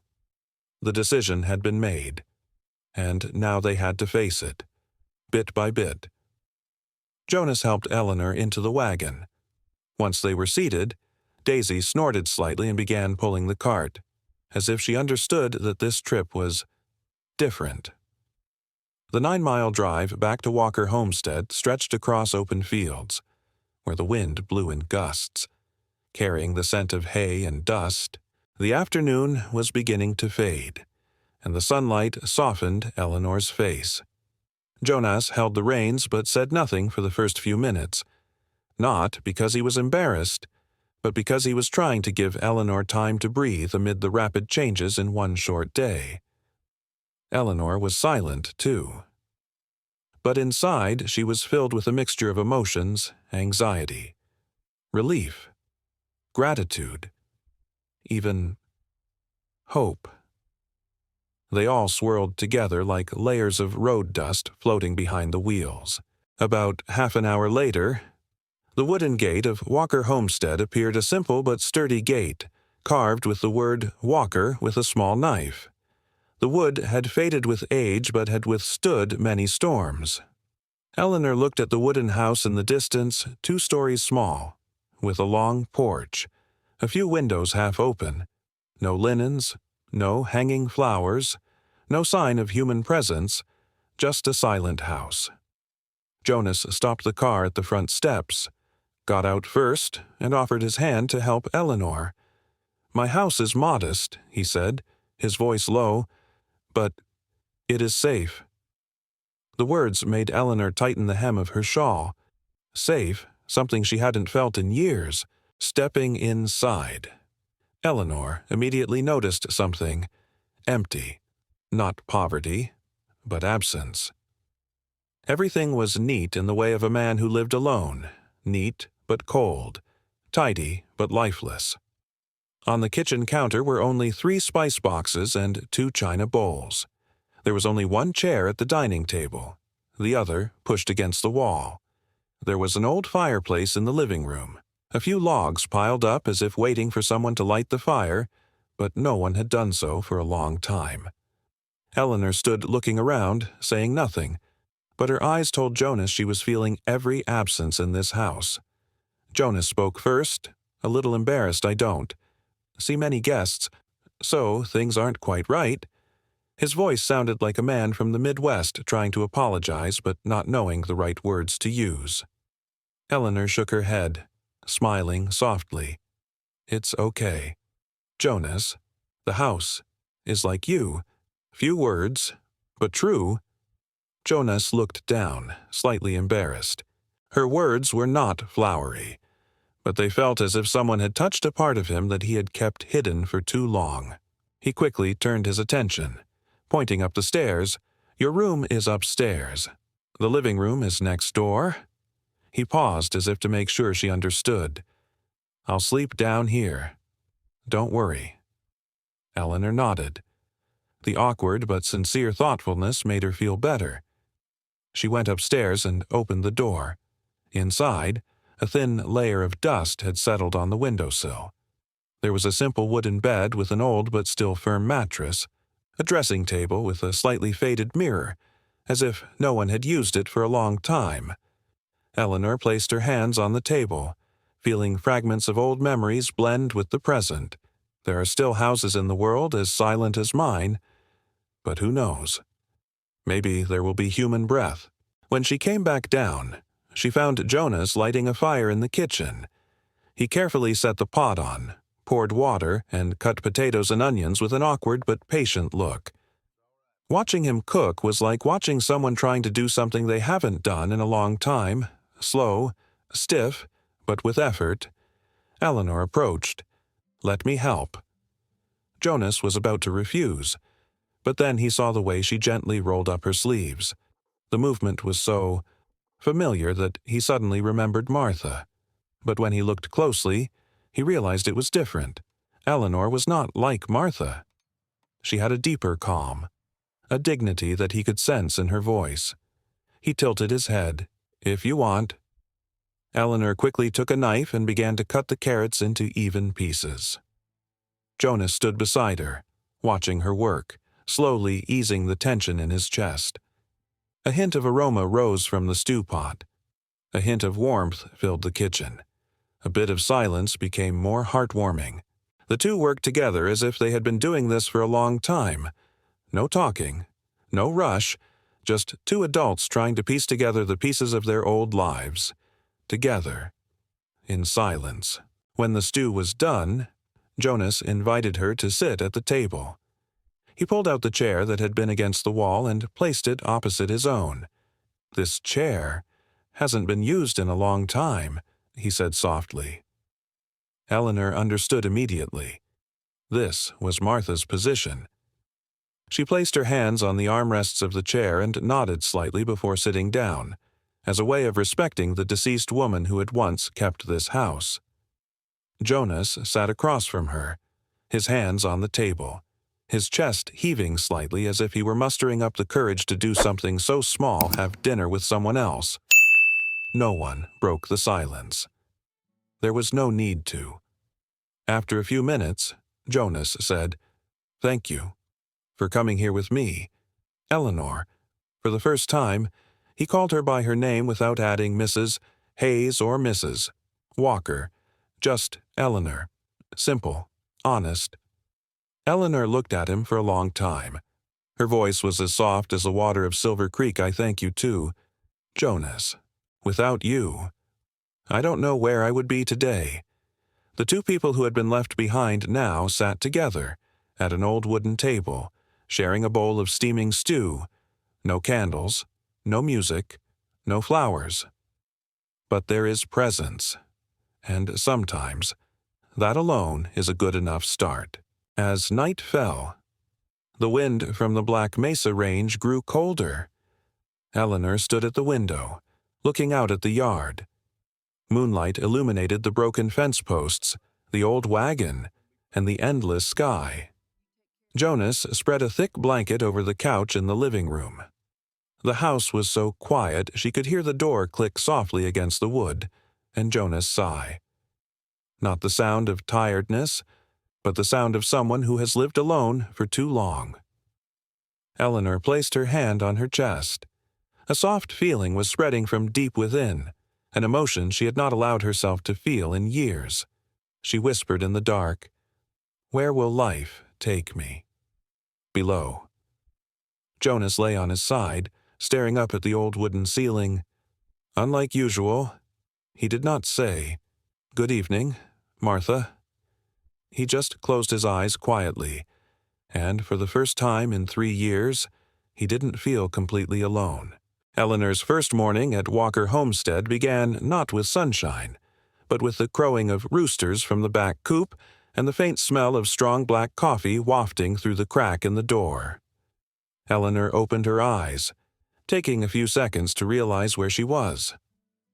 The decision had been made, and now they had to face it, bit by bit. Jonas helped Eleanor into the wagon. Once they were seated, Daisy snorted slightly and began pulling the cart, as if she understood that this trip was different. The 9-mile drive back to Walker Homestead stretched across open fields, where the wind blew in gusts, carrying the scent of hay and dust. The afternoon was beginning to fade, and the sunlight softened Eleanor's face. Jonas held the reins but said nothing for the first few minutes, not because he was embarrassed, but because he was trying to give Eleanor time to breathe amid the rapid changes in one short day. Eleanor was silent, too. But inside, she was filled with a mixture of emotions, anxiety, relief, gratitude, even hope. They all swirled together like layers of road dust floating behind the wheels. About half an hour later, the wooden gate of Walker Homestead appeared, a simple but sturdy gate, carved with the word Walker with a small knife. The wood had faded with age but had withstood many storms. Eleanor looked at the wooden house in the distance, 2 stories small, with a long porch, a few windows half open, no linens, no hanging flowers, no sign of human presence, just a silent house. Jonas stopped the car at the front steps, got out first, and offered his hand to help Eleanor. "My house is modest," he said, his voice low, "but it is safe." The words made Eleanor tighten the hem of her shawl. Safe, something she hadn't felt in years. Stepping inside, Eleanor immediately noticed something. Empty. Not poverty, but absence. Everything was neat in the way of a man who lived alone. Neat but cold. Tidy but lifeless. On the kitchen counter were only 3 spice boxes and 2 china bowls. There was only 1 chair at the dining table, the other pushed against the wall. There was an old fireplace in the living room, a few logs piled up as if waiting for someone to light the fire, but no one had done so for a long time. Eleanor stood looking around, saying nothing, but her eyes told Jonas she was feeling every absence in this house. Jonas spoke first, a little embarrassed. "I don't see many guests, so things aren't quite right." His voice sounded like a man from the Midwest trying to apologize but not knowing the right words to use. Eleanor shook her head, smiling softly. "It's okay. Jonas, the house is like you. Few words, but true." Jonas looked down, slightly embarrassed. Her words were not flowery, but they felt as if someone had touched a part of him that he had kept hidden for too long. He quickly turned his attention, pointing up the stairs. "Your room is upstairs. The living room is next door." He paused as if to make sure she understood. "I'll sleep down here. Don't worry." Eleanor nodded. The awkward but sincere thoughtfulness made her feel better. She went upstairs and opened the door. Inside, a thin layer of dust had settled on the windowsill. There was a simple wooden bed with an old but still firm mattress, a dressing table with a slightly faded mirror, as if no one had used it for a long time. Eleanor placed her hands on the table, feeling fragments of old memories blend with the present. There are still houses in the world as silent as mine, but who knows? Maybe there will be human breath. When she came back down, she found Jonas lighting a fire in the kitchen. He carefully set the pot on, poured water, and cut potatoes and onions with an awkward but patient look. Watching him cook was like watching someone trying to do something they haven't done in a long time, slow, stiff, but with effort. Eleanor approached. "Let me help." Jonas was about to refuse, but then he saw the way she gently rolled up her sleeves. The movement was so familiar that he suddenly remembered Martha. But when he looked closely, he realized it was different. Eleanor was not like Martha. She had a deeper calm, a dignity that he could sense in her voice. He tilted his head. "If you want." Eleanor quickly took a knife and began to cut the carrots into even pieces. Jonas stood beside her, watching her work, slowly easing the tension in his chest. A hint of aroma rose from the stew pot. A hint of warmth filled the kitchen. A bit of silence became more heartwarming. The two worked together as if they had been doing this for a long time. No talking, no rush, just two adults trying to piece together the pieces of their old lives. Together, in silence. When the stew was done, Jonas invited her to sit at the table. He pulled out the chair that had been against the wall and placed it opposite his own. "This chair hasn't been used in a long time," he said softly. Eleanor understood immediately. This was Martha's position. She placed her hands on the armrests of the chair and nodded slightly before sitting down, as a way of respecting the deceased woman who had once kept this house. Jonas sat across from her, his hands on the table, his chest heaving slightly as if he were mustering up the courage to do something so small, have dinner with someone else. No one broke the silence. There was no need to. After a few minutes, Jonas said, "Thank you for coming here with me, Eleanor." For the first time, he called her by her name without adding Mrs. Hayes or Mrs. Walker, just Eleanor. Simple, honest. Eleanor looked at him for a long time. Her voice was as soft as the water of Silver Creek. "I thank you too, Jonas. Without you, I don't know where I would be today." The two people who had been left behind now sat together at an old wooden table, sharing a bowl of steaming stew. No candles, no music, no flowers. But there is presence, and sometimes that alone is a good enough start. As night fell, the wind from the Black Mesa Range grew colder. Eleanor stood at the window, looking out at the yard. Moonlight illuminated the broken fence posts, the old wagon, and the endless sky. Jonas spread a thick blanket over the couch in the living room. The house was so quiet she could hear the door click softly against the wood, and Jonas sigh. Not the sound of tiredness, but the sound of someone who has lived alone for too long. Eleanor placed her hand on her chest. A soft feeling was spreading from deep within, an emotion she had not allowed herself to feel in years. She whispered in the dark, "Where will life take me?" Below. Jonas lay on his side, staring up at the old wooden ceiling. Unlike usual, he did not say, "Good evening, Martha." He just closed his eyes quietly, and for the first time in 3 years, he didn't feel completely alone. Eleanor's first morning at Walker Homestead began not with sunshine, but with the crowing of roosters from the back coop and the faint smell of strong black coffee wafting through the crack in the door. Eleanor opened her eyes, taking a few seconds to realize where she was.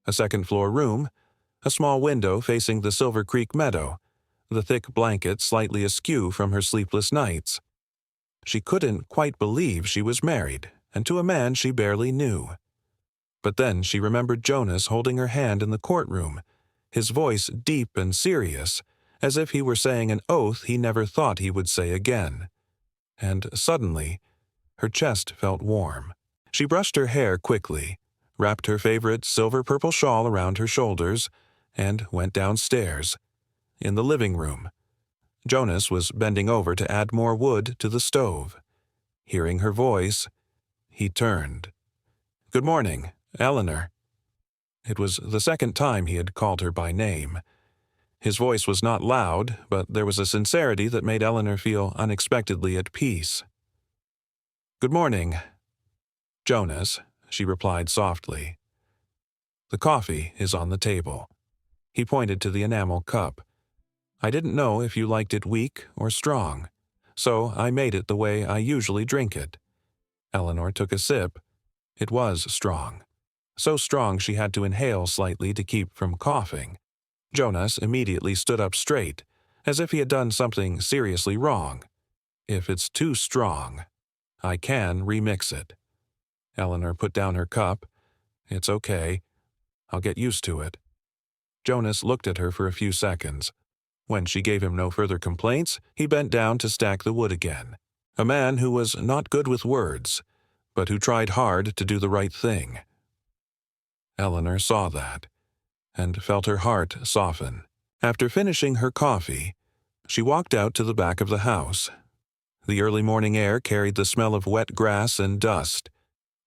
A second-floor room, a small window facing the Silver Creek meadow, the thick blanket slightly askew from her sleepless nights. She couldn't quite believe she was married, and to a man she barely knew. But then she remembered Jonas holding her hand in the courtroom, his voice deep and serious, as if he were saying an oath he never thought he would say again. And suddenly, her chest felt warm. She brushed her hair quickly, wrapped her favorite silver-purple shawl around her shoulders, and went downstairs. In the living room, Jonas was bending over to add more wood to the stove. Hearing her voice, he turned. "Good morning, Eleanor." It was the second time he had called her by name. His voice was not loud, but there was a sincerity that made Eleanor feel unexpectedly at peace. "Good morning, Jonas," she replied softly. "The coffee is on the table." He pointed to the enamel cup. "I didn't know if you liked it weak or strong, so I made it the way I usually drink it." Eleanor took a sip. It was strong. So strong she had to inhale slightly to keep from coughing. Jonas immediately stood up straight, as if he had done something seriously wrong. "If it's too strong, I can remix it." Eleanor put down her cup. "It's okay. I'll get used to it." Jonas looked at her for a few seconds. When she gave him no further complaints, he bent down to stack the wood again. A man who was not good with words, but who tried hard to do the right thing. Eleanor saw that, and felt her heart soften. After finishing her coffee, she walked out to the back of the house. The early morning air carried the smell of wet grass and dust.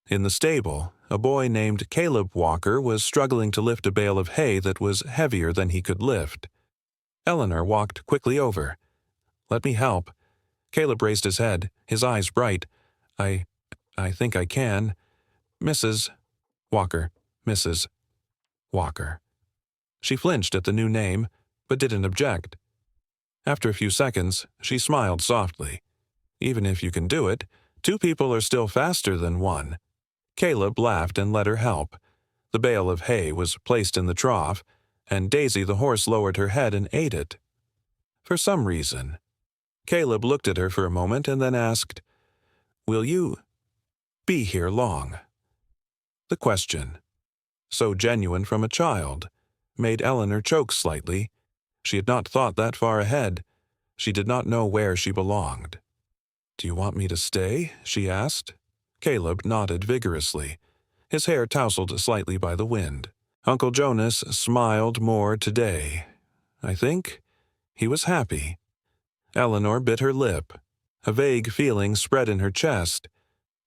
In the stable, a boy named Caleb Walker was struggling to lift a bale of hay that was heavier than he could lift. Eleanor walked quickly over. "Let me help." Caleb raised his head, his eyes bright. I think I can. Mrs. Walker, Mrs. Walker." She flinched at the new name, but didn't object. After a few seconds, she smiled softly. "Even if you can do it, two people are still faster than one." Caleb laughed and let her help. The bale of hay was placed in the trough, and Daisy the horse lowered her head and ate it. For some reason, Caleb looked at her for a moment and then asked, "Will you be here long?" The question, so genuine from a child, made Eleanor choke slightly. She had not thought that far ahead. She did not know where she belonged. "Do you want me to stay?" she asked. Caleb nodded vigorously. His hair tousled slightly by the wind. Uncle Jonas smiled more today. I think he was happy. Eleanor bit her lip. A vague feeling spread in her chest.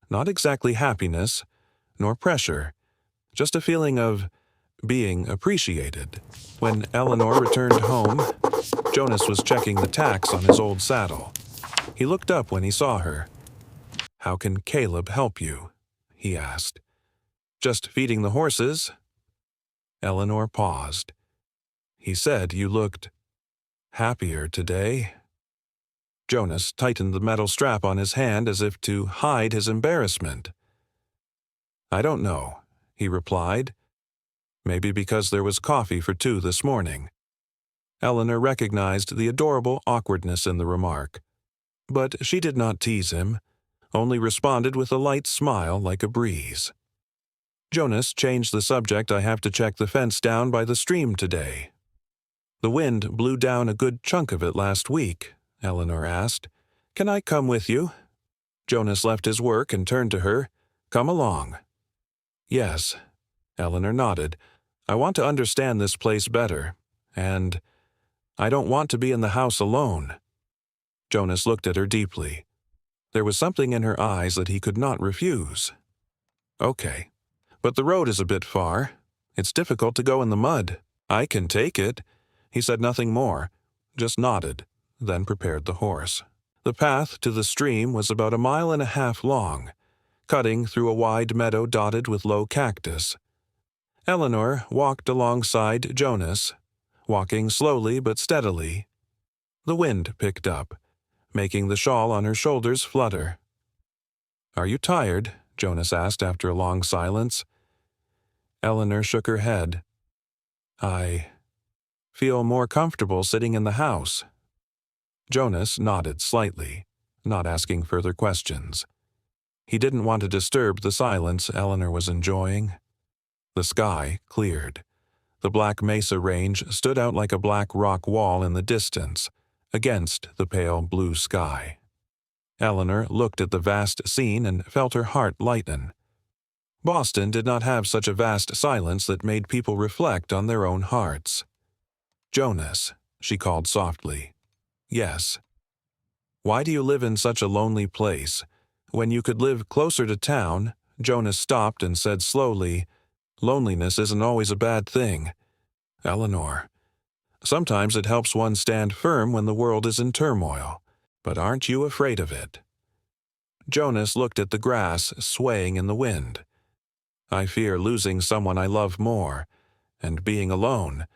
Not exactly happiness, nor pressure, just a feeling of being appreciated. When Eleanor returned home, Jonas was checking the tacks on his old saddle. He looked up when he saw her. "How can Caleb help you?" he asked. "Just feeding the horses?" Eleanor paused. "He said you looked happier today." Jonas tightened the metal strap on his hand as if to hide his embarrassment. "I don't know," he replied. "Maybe because there was coffee for two this morning." Eleanor recognized the adorable awkwardness in the remark. But she did not tease him, only responded with a light smile like a breeze. "Jonas changed the subject. I have to check the fence down by the stream today." "The wind blew down a good chunk of it last week," Eleanor asked. "Can I come with you?" Jonas left his work and turned to her. "Come along." "Yes." Eleanor nodded. "I want to understand this place better, and I don't want to be in the house alone." Jonas looked at her deeply. There was something in her eyes that he could not refuse. "Okay, but the road is a bit far. It's difficult to go in the mud." "I can take it." He said nothing more, just nodded, then prepared the horse. The path to the stream was about 1.5 miles long, cutting through a wide meadow dotted with low cactus. Eleanor walked alongside Jonas, walking slowly but steadily. The wind picked up, making the shawl on her shoulders flutter. "Are you tired?" Jonas asked after a long silence. Eleanor shook her head. "I feel more comfortable sitting in the house." Jonas nodded slightly. not asking further questions. He didn't want to disturb the silence Eleanor was enjoying. The sky cleared. The Black Mesa Range stood out like a black rock wall in the distance, against the pale blue sky. Eleanor looked at the vast scene and felt her heart lighten. Boston did not have such a vast silence that made people reflect on their own hearts. "Jonas," she called softly. "Yes." "Why do you live in such a lonely place? When you could live closer to town," Jonas stopped and said slowly, "Loneliness isn't always a bad thing. Eleanor, sometimes it helps one stand firm when the world is in turmoil. But aren't you afraid of it?" Jonas looked at the grass swaying in the wind. "I fear losing someone I love more, and being alone.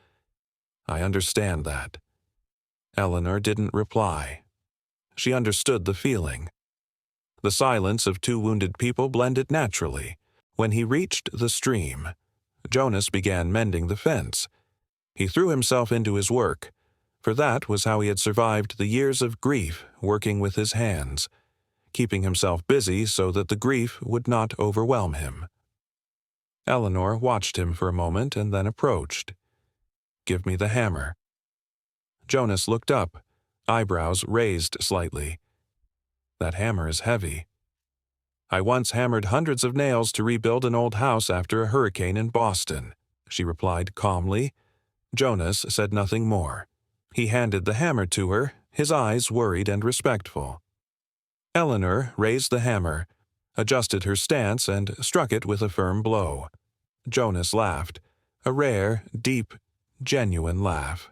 I understand that." Eleanor didn't reply. She understood the feeling. The silence of two wounded people blended naturally. When he reached the stream, Jonas began mending the fence. He threw himself into his work, for that was how he had survived the years of grief, working with his hands, keeping himself busy so that the grief would not overwhelm him. Eleanor watched him for a moment and then approached. "Give me the hammer." Jonas looked up, eyebrows raised slightly. "That hammer is heavy." "I once hammered hundreds of nails to rebuild an old house after a hurricane in Boston," she replied calmly. Jonas said nothing more. He handed the hammer to her, his eyes worried and respectful. Eleanor raised the hammer, adjusted her stance, and struck it with a firm blow. Jonas laughed, a rare, deep, genuine laugh.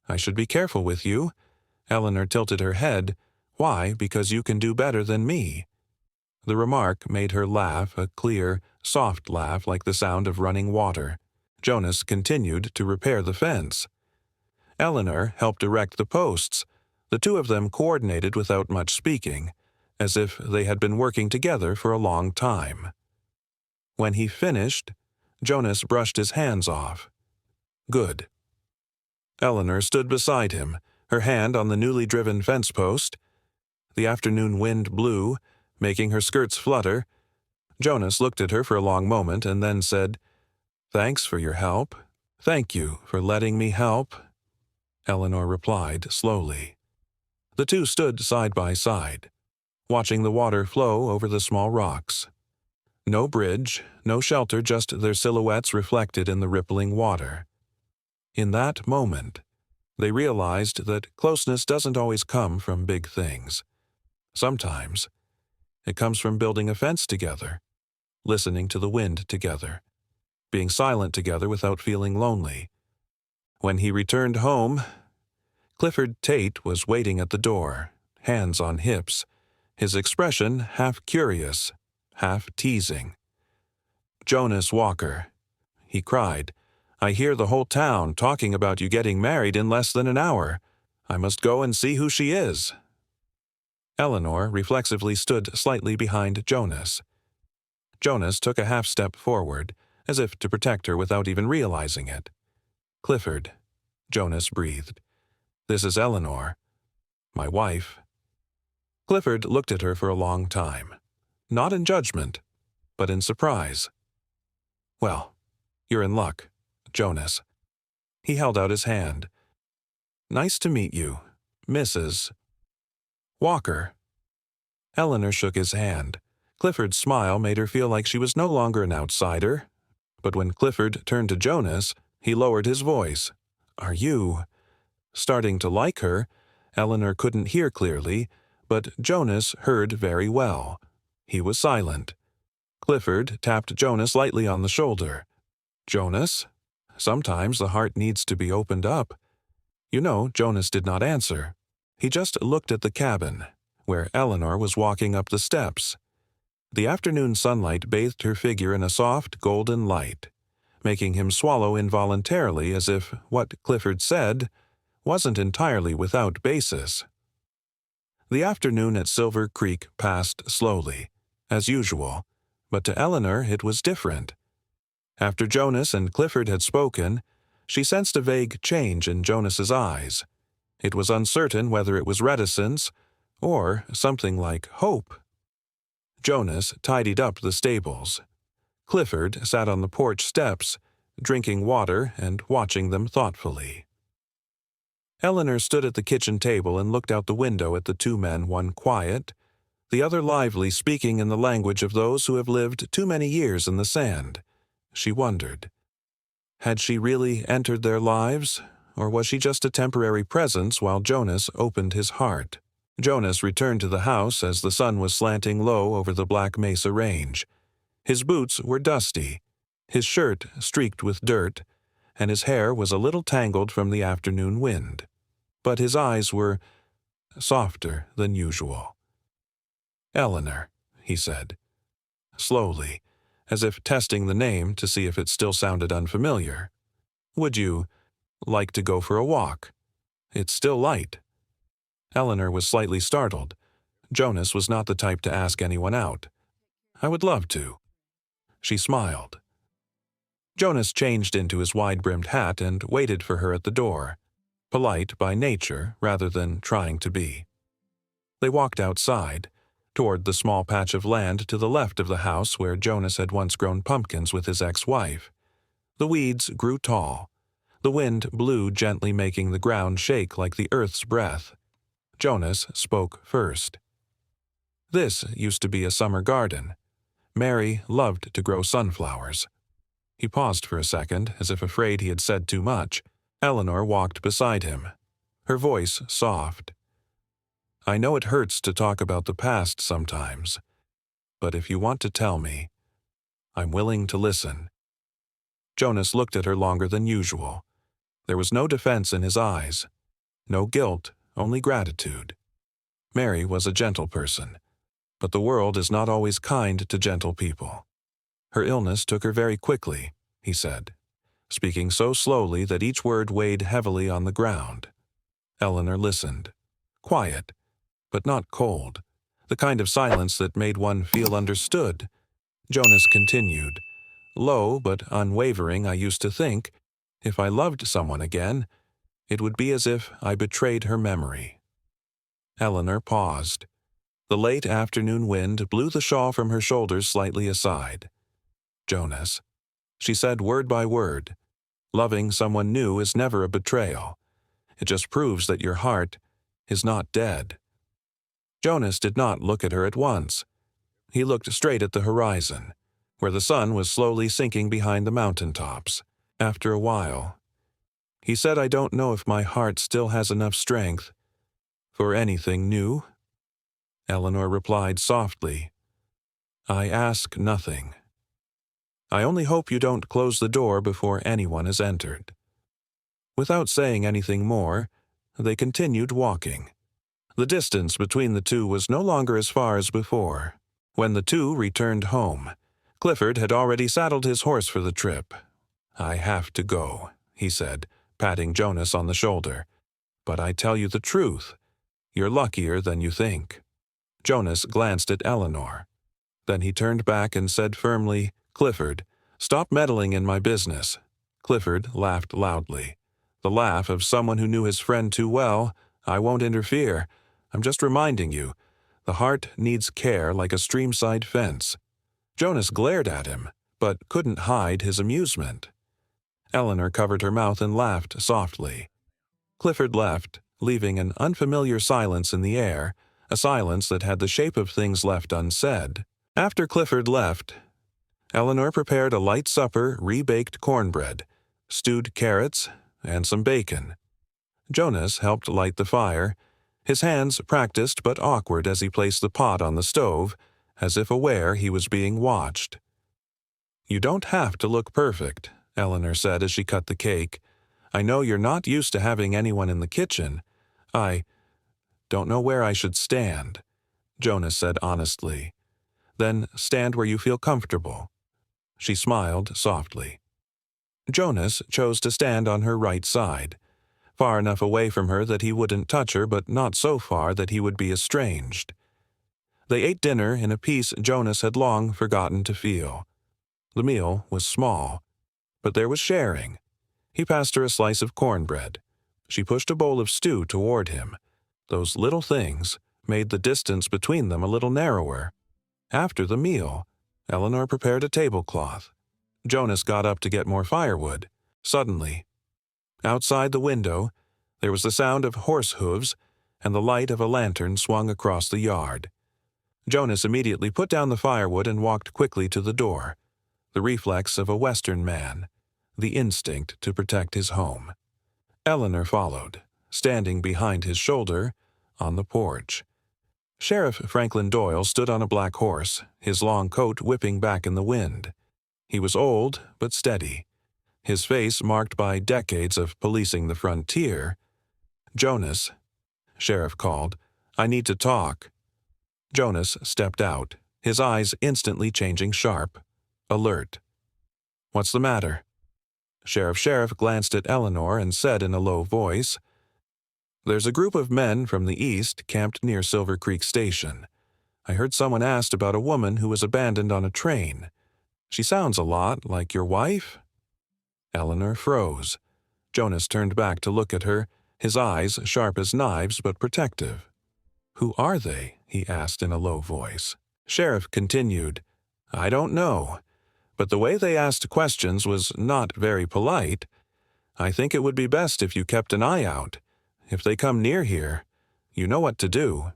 "I should be careful with you." Eleanor tilted her head. "Why? Because you can do better than me." The remark made her laugh, a clear, soft laugh like the sound of running water. Jonas continued to repair the fence. Eleanor helped erect the posts. The two of them coordinated without much speaking, as if they had been working together for a long time. When he finished, Jonas brushed his hands off. "Good." Eleanor stood beside him, her hand on the newly driven fence post. The afternoon wind blew, making her skirts flutter. Jonas looked at her for a long moment and then said, "Thanks for your help." "Thank you for letting me help," Eleanor replied slowly. The two stood side by side, watching the water flow over the small rocks. No bridge, no shelter, just their silhouettes reflected in the rippling water. In that moment, they realized that closeness doesn't always come from big things. Sometimes, it comes from building a fence together, listening to the wind together, being silent together without feeling lonely. When he returned home, Clifford Tate was waiting at the door, hands on hips, his expression half curious, half teasing. "Jonas Walker," he cried, "I hear the whole town talking about you getting married in less than an hour. I must go and see who she is." Eleanor reflexively stood slightly behind Jonas. Jonas took a half-step forward, as if to protect her without even realizing it. "Clifford," Jonas breathed. "This is Eleanor, my wife." Clifford looked at her for a long time, not in judgment, but in surprise. "Well, you're in luck, Jonas." He held out his hand. "Nice to meet you, Mrs. Walker." Eleanor shook his hand. Clifford's smile made her feel like she was no longer an outsider. But when Clifford turned to Jonas, he lowered his voice. "Are you starting to like her?" Eleanor couldn't hear clearly, but Jonas heard very well. He was silent. Clifford tapped Jonas lightly on the shoulder. "Jonas, sometimes the heart needs to be opened up." Jonas did not answer. He just looked at the cabin, where Eleanor was walking up the steps. The afternoon sunlight bathed her figure in a soft golden light, making him swallow involuntarily as if what Clifford said wasn't entirely without basis. The afternoon at Silver Creek passed slowly, as usual, but to Eleanor it was different. After Jonas and Clifford had spoken, she sensed a vague change in Jonas's eyes. It was uncertain whether it was reticence Or something like hope. Jonas tidied up the stables. Clifford sat on the porch steps, drinking water and watching them thoughtfully. Eleanor stood at the kitchen table and looked out the window at the two men, one quiet, the other lively, speaking in the language of those who have lived too many years in the sand. She wondered. Had she really entered their lives, or was she just a temporary presence while Jonas opened his heart? Jonas returned to the house as the sun was slanting low over the Black Mesa Range. His boots were dusty, his shirt streaked with dirt, and his hair was a little tangled from the afternoon wind. But his eyes were softer than usual. "Eleanor," he said, slowly, as if testing the name to see if it still sounded unfamiliar. "Would you like to go for a walk? It's still light." Eleanor was slightly startled. Jonas was not the type to ask anyone out. "I would love to." She smiled. Jonas changed into his wide-brimmed hat and waited for her at the door, polite by nature rather than trying to be. They walked outside, toward the small patch of land to the left of the house where Jonas had once grown pumpkins with his ex-wife. The weeds grew tall. The wind blew gently, making the ground shake like the earth's breath. Jonas spoke first. "This used to be a summer garden. Mary loved to grow sunflowers." He paused for a second, as if afraid he had said too much. Eleanor walked beside him, her voice soft. "I know it hurts to talk about the past sometimes, but if you want to tell me, I'm willing to listen." Jonas looked at her longer than usual. There was no defense in his eyes, no guilt, only gratitude. Mary was a gentle person, but the world is not always kind to gentle people. "Her illness took her very quickly," he said, speaking so slowly that each word weighed heavily on the ground. Eleanor listened, quiet, but not cold, the kind of silence that made one feel understood. Jonas continued, "Low but unwavering, I used to think, if I loved someone again, it would be as if I betrayed her memory." Eleanor paused. The late afternoon wind blew the shawl from her shoulders slightly aside. "Jonas," she said word by word, "loving someone new is never a betrayal. It just proves that your heart is not dead." Jonas did not look at her at once. He looked straight at the horizon, where the sun was slowly sinking behind the mountaintops. After a while, he said, "I don't know if my heart still has enough strength for anything new." Eleanor replied softly, "I ask nothing. I only hope you don't close the door before anyone has entered." Without saying anything more, they continued walking. The distance between the two was no longer as far as before. When the two returned home, Clifford had already saddled his horse for the trip. "I have to go," he said, patting Jonas on the shoulder. "But I tell you the truth, you're luckier than you think." Jonas glanced at Eleanor. Then he turned back and said firmly, "Clifford, stop meddling in my business." Clifford laughed loudly. The laugh of someone who knew his friend too well. "I won't interfere. I'm just reminding you, the heart needs care like a streamside fence." Jonas glared at him, but couldn't hide his amusement. Eleanor covered her mouth and laughed softly. Clifford left, leaving an unfamiliar silence in the air, a silence that had the shape of things left unsaid. After Clifford left, Eleanor prepared a light supper, rebaked cornbread, stewed carrots, and some bacon. Jonas helped light the fire, his hands practiced but awkward as he placed the pot on the stove, as if aware he was being watched. "You don't have to look perfect," Eleanor said as she cut the cake. "I know you're not used to having anyone in the kitchen. I don't know where I should stand," Jonas said honestly. "Then stand where you feel comfortable." She smiled softly. Jonas chose to stand on her right side, far enough away from her that he wouldn't touch her, but not so far that he would be estranged. They ate dinner in a peace Jonas had long forgotten to feel. The meal was small, but there was sharing. He passed her a slice of cornbread. She pushed a bowl of stew toward him. Those little things made the distance between them a little narrower. After the meal, Eleanor prepared a tablecloth. Jonas got up to get more firewood. Suddenly, outside the window, there was the sound of horse hooves, and the light of a lantern swung across the yard. Jonas immediately put down the firewood and walked quickly to the door, the reflex of a Western man, the instinct to protect his home. Eleanor followed, standing behind his shoulder on the porch. Sheriff Franklin Doyle stood on a black horse, his long coat whipping back in the wind. He was old but steady, his face marked by decades of policing the frontier. "Jonas," Sheriff called, "I need to talk." Jonas stepped out, his eyes instantly changing sharp, alert. "What's the matter?" Sheriff glanced at Eleanor and said in a low voice, "There's a group of men from the east camped near Silver Creek Station. I heard someone asked about a woman who was abandoned on a train. She sounds a lot like your wife?" Eleanor froze. Jonas turned back to look at her, his eyes sharp as knives but protective. "Who are they?" he asked in a low voice. Sheriff continued, "I don't know, but the way they asked questions was not very polite. I think it would be best if you kept an eye out. If they come near here, you know what to do."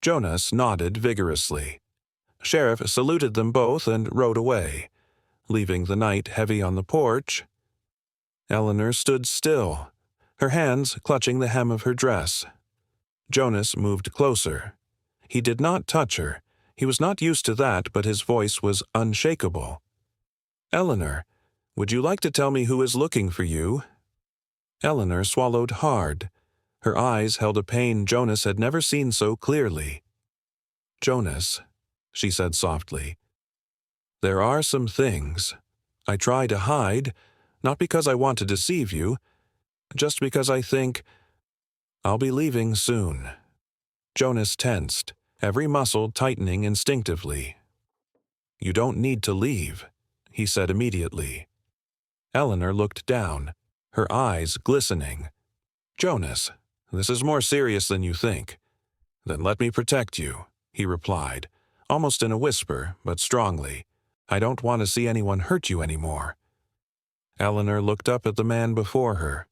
Jonas nodded vigorously. Sheriff saluted them both and rode away, leaving the night heavy on the porch. Eleanor stood still, her hands clutching the hem of her dress. Jonas moved closer. He did not touch her. He was not used to that, but his voice was unshakable. "Eleanor, would you like to tell me who is looking for you?" Eleanor swallowed hard. Her eyes held a pain Jonas had never seen so clearly. "Jonas," she said softly, "there are some things I try to hide, not because I want to deceive you, just because I think I'll be leaving soon." Jonas tensed, every muscle tightening instinctively. "You don't need to leave," he said immediately. Eleanor looked down, her eyes glistening. "Jonas, this is more serious than you think." "Then let me protect you," he replied, almost in a whisper, but strongly. "I don't want to see anyone hurt you anymore." Eleanor looked up at the man before her.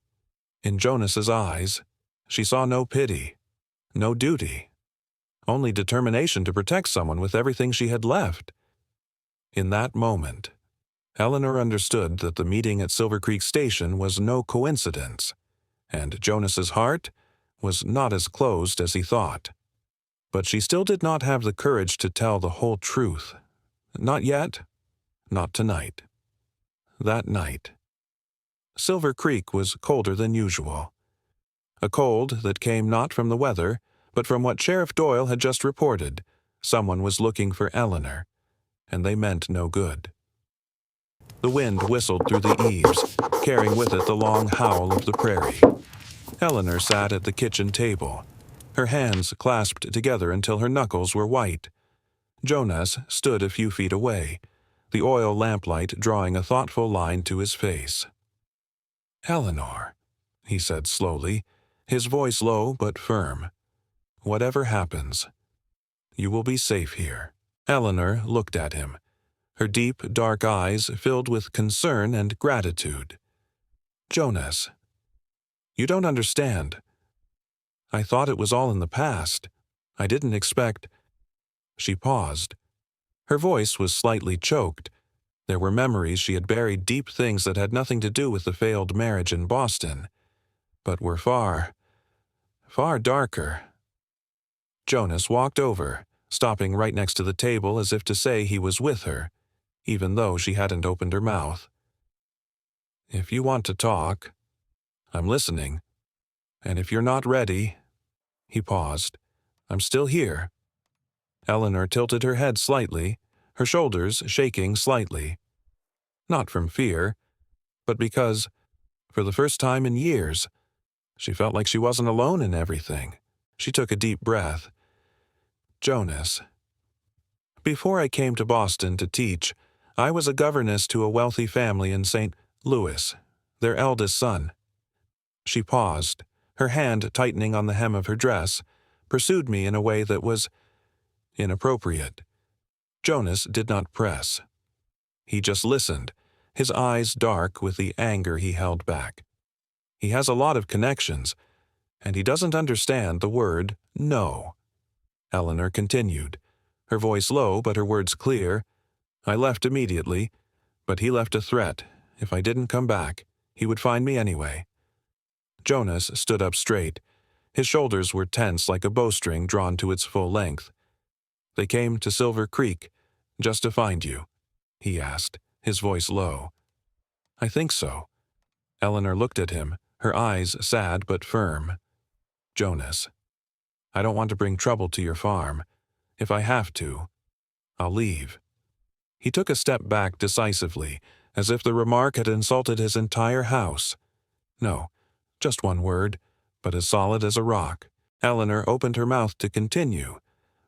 In Jonas's eyes, she saw no pity, no duty, only determination to protect someone with everything she had left. In that moment, Eleanor understood that the meeting at Silver Creek Station was no coincidence, and Jonas's heart was not as closed as he thought. But she still did not have the courage to tell the whole truth. Not yet, not tonight. That night, Silver Creek was colder than usual. A cold that came not from the weather, but from what Sheriff Doyle had just reported. Someone was looking for Eleanor, and they meant no good. The wind whistled through the eaves, carrying with it the long howl of the prairie. Eleanor sat at the kitchen table, her hands clasped together until her knuckles were white. Jonas stood a few feet away, the oil lamplight drawing a thoughtful line to his face. "Eleanor," he said slowly, his voice low but firm, "whatever happens, you will be safe here." Eleanor looked at him, her deep, dark eyes filled with concern and gratitude. "Jonas, you don't understand. I thought it was all in the past. I didn't expect—" She paused. Her voice was slightly choked. There were memories she had buried, deep things that had nothing to do with the failed marriage in Boston, but were far, far darker. Jonas walked over, stopping right next to the table as if to say he was with her, even though she hadn't opened her mouth. "If you want to talk, I'm listening. And if you're not ready—" He paused. "I'm still here." Eleanor tilted her head slightly, her shoulders shaking slightly. Not from fear, but because, for the first time in years, she felt like she wasn't alone in everything. She took a deep breath. "Jonas, before I came to Boston to teach, I was a governess to a wealthy family in St. Louis, their eldest son." She paused, her hand tightening on the hem of her dress, pursued me in a way that was inappropriate. Jonas did not press. He just listened, his eyes dark with the anger he held back. He has a lot of connections, and he doesn't understand the word no. Eleanor continued, her voice low but her words clear. I left immediately, but he left a threat. If I didn't come back, he would find me anyway. Jonas stood up straight. His shoulders were tense like a bowstring drawn to its full length. They came to Silver Creek, just to find you, he asked, his voice low. I think so. Eleanor looked at him, her eyes sad but firm. Jonas, I don't want to bring trouble to your farm. If I have to, I'll leave. He took a step back decisively, as if the remark had insulted his entire house. No, just one word, but as solid as a rock. Eleanor opened her mouth to continue,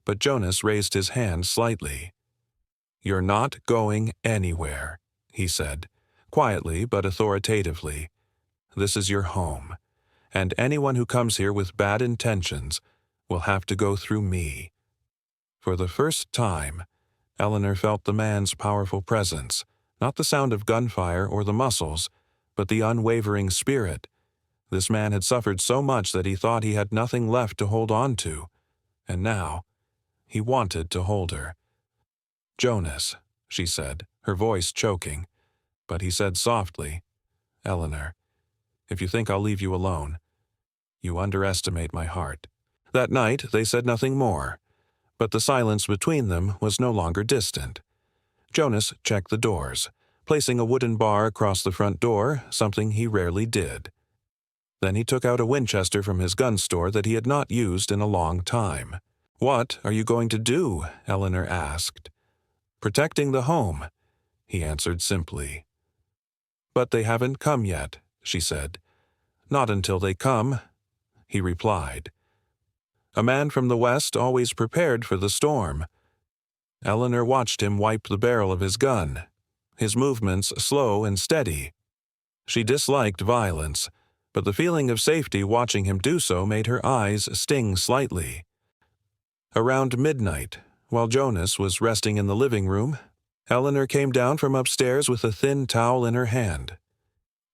but Jonas raised his hand slightly. You're not going anywhere, he said, quietly but authoritatively. This is your home, and anyone who comes here with bad intentions will have to go through me. For the first time, Eleanor felt the man's powerful presence, not the sound of gunfire or the muscles, but the unwavering spirit. This man had suffered so much that he thought he had nothing left to hold on to, and now he wanted to hold her. Jonas, she said, her voice choking, but he said softly, Eleanor, if you think I'll leave you alone, you underestimate my heart. That night they said nothing more, but the silence between them was no longer distant. Jonas checked the doors, placing a wooden bar across the front door, something he rarely did. Then he took out a Winchester from his gun store that he had not used in a long time. What are you going to do? Eleanor asked. Protecting the home, he answered simply. But they haven't come yet, she said. Not until they come, he replied. A man from the West always prepared for the storm. Eleanor watched him wipe the barrel of his gun, his movements slow and steady. She disliked violence, but the feeling of safety watching him do so made her eyes sting slightly. Around midnight, while Jonas was resting in the living room, Eleanor came down from upstairs with a thin towel in her hand.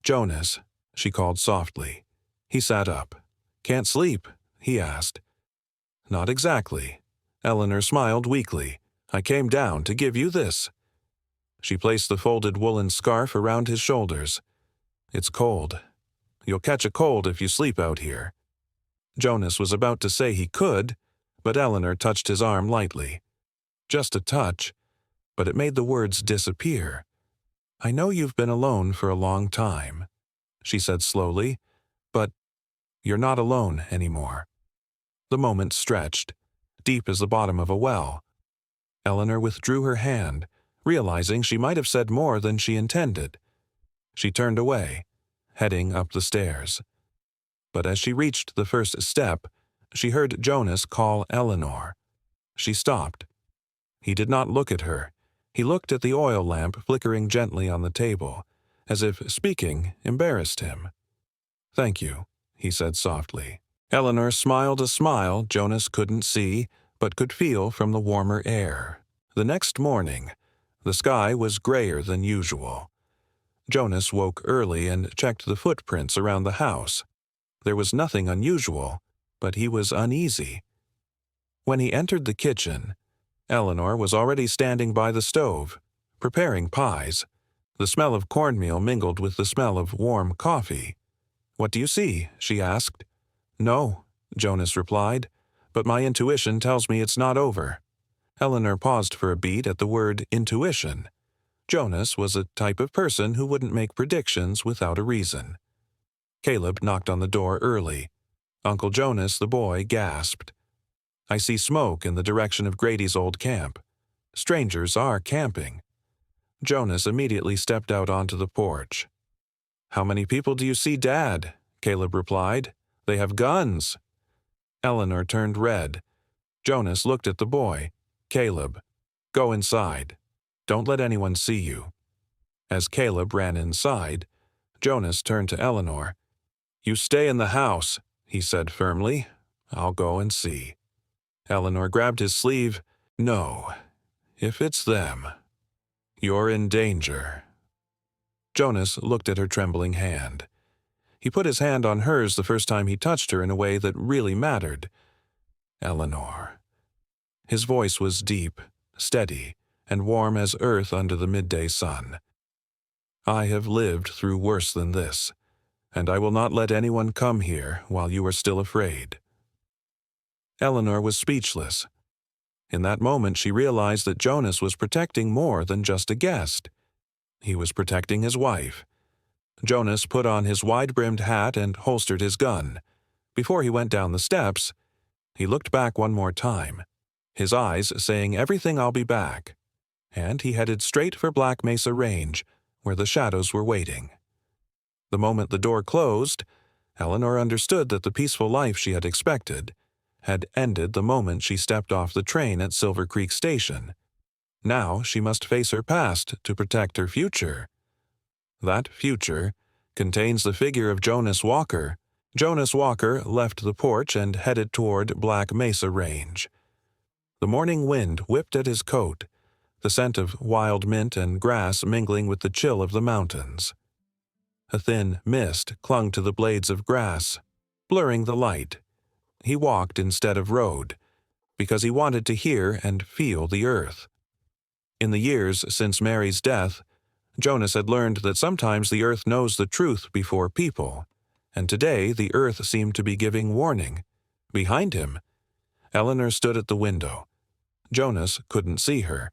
Jonas, she called softly. He sat up. Can't sleep? He asked. Not exactly. Eleanor smiled weakly. I came down to give you this. She placed the folded woolen scarf around his shoulders. It's cold. You'll catch a cold if you sleep out here. Jonas was about to say he could, but Eleanor touched his arm lightly. Just a touch, but it made the words disappear. I know you've been alone for a long time, she said slowly, but you're not alone anymore. The moment stretched, deep as the bottom of a well. Eleanor withdrew her hand, realizing she might have said more than she intended. She turned away, heading up the stairs. But as she reached the first step, she heard Jonas call Eleanor. She stopped. He did not look at her. He looked at the oil lamp flickering gently on the table, as if speaking embarrassed him. Thank you, he said softly. Eleanor smiled a smile Jonas couldn't see, but could feel from the warmer air. The next morning, the sky was grayer than usual. Jonas woke early and checked the footprints around the house. There was nothing unusual, but he was uneasy. When he entered the kitchen, Eleanor was already standing by the stove, preparing pies. The smell of cornmeal mingled with the smell of warm coffee. What do you see? She asked. No, Jonas replied, but my intuition tells me it's not over. Eleanor paused for a beat at the word intuition. Jonas was a type of person who wouldn't make predictions without a reason. Caleb knocked on the door early. Uncle Jonas, the boy, gasped. I see smoke in the direction of Grady's old camp. Strangers are camping. Jonas immediately stepped out onto the porch. How many people do you see, Dad? Caleb replied. They have guns. Eleanor turned red. Jonas looked at the boy. Caleb, go inside. Don't let anyone see you. As Caleb ran inside, Jonas turned to Eleanor. You stay in the house, he said firmly. I'll go and see. Eleanor grabbed his sleeve. "No, if it's them, you're in danger." Jonas looked at her trembling hand. He put his hand on hers the first time he touched her in a way that really mattered. "Eleanor." His voice was deep, steady, and warm as earth under the midday sun. "I have lived through worse than this, and I will not let anyone come here while you are still afraid." Eleanor was speechless. In that moment she realized that Jonas was protecting more than just a guest. He was protecting his wife. Jonas put on his wide-brimmed hat and holstered his gun. Before he went down the steps, he looked back one more time, his eyes saying, "Everything, I'll be back." And he headed straight for Black Mesa Range, where the shadows were waiting. The moment the door closed, Eleanor understood that the peaceful life she had expected had ended the moment she stepped off the train at Silver Creek Station. Now she must face her past to protect her future. That future contains the figure of Jonas Walker. Jonas Walker left the porch and headed toward Black Mesa Range. The morning wind whipped at his coat, the scent of wild mint and grass mingling with the chill of the mountains. A thin mist clung to the blades of grass, blurring the light. He walked instead of rode, because he wanted to hear and feel the earth. In the years since Mary's death, Jonas had learned that sometimes the earth knows the truth before people, and today the earth seemed to be giving warning. Behind him, Eleanor stood at the window. Jonas couldn't see her,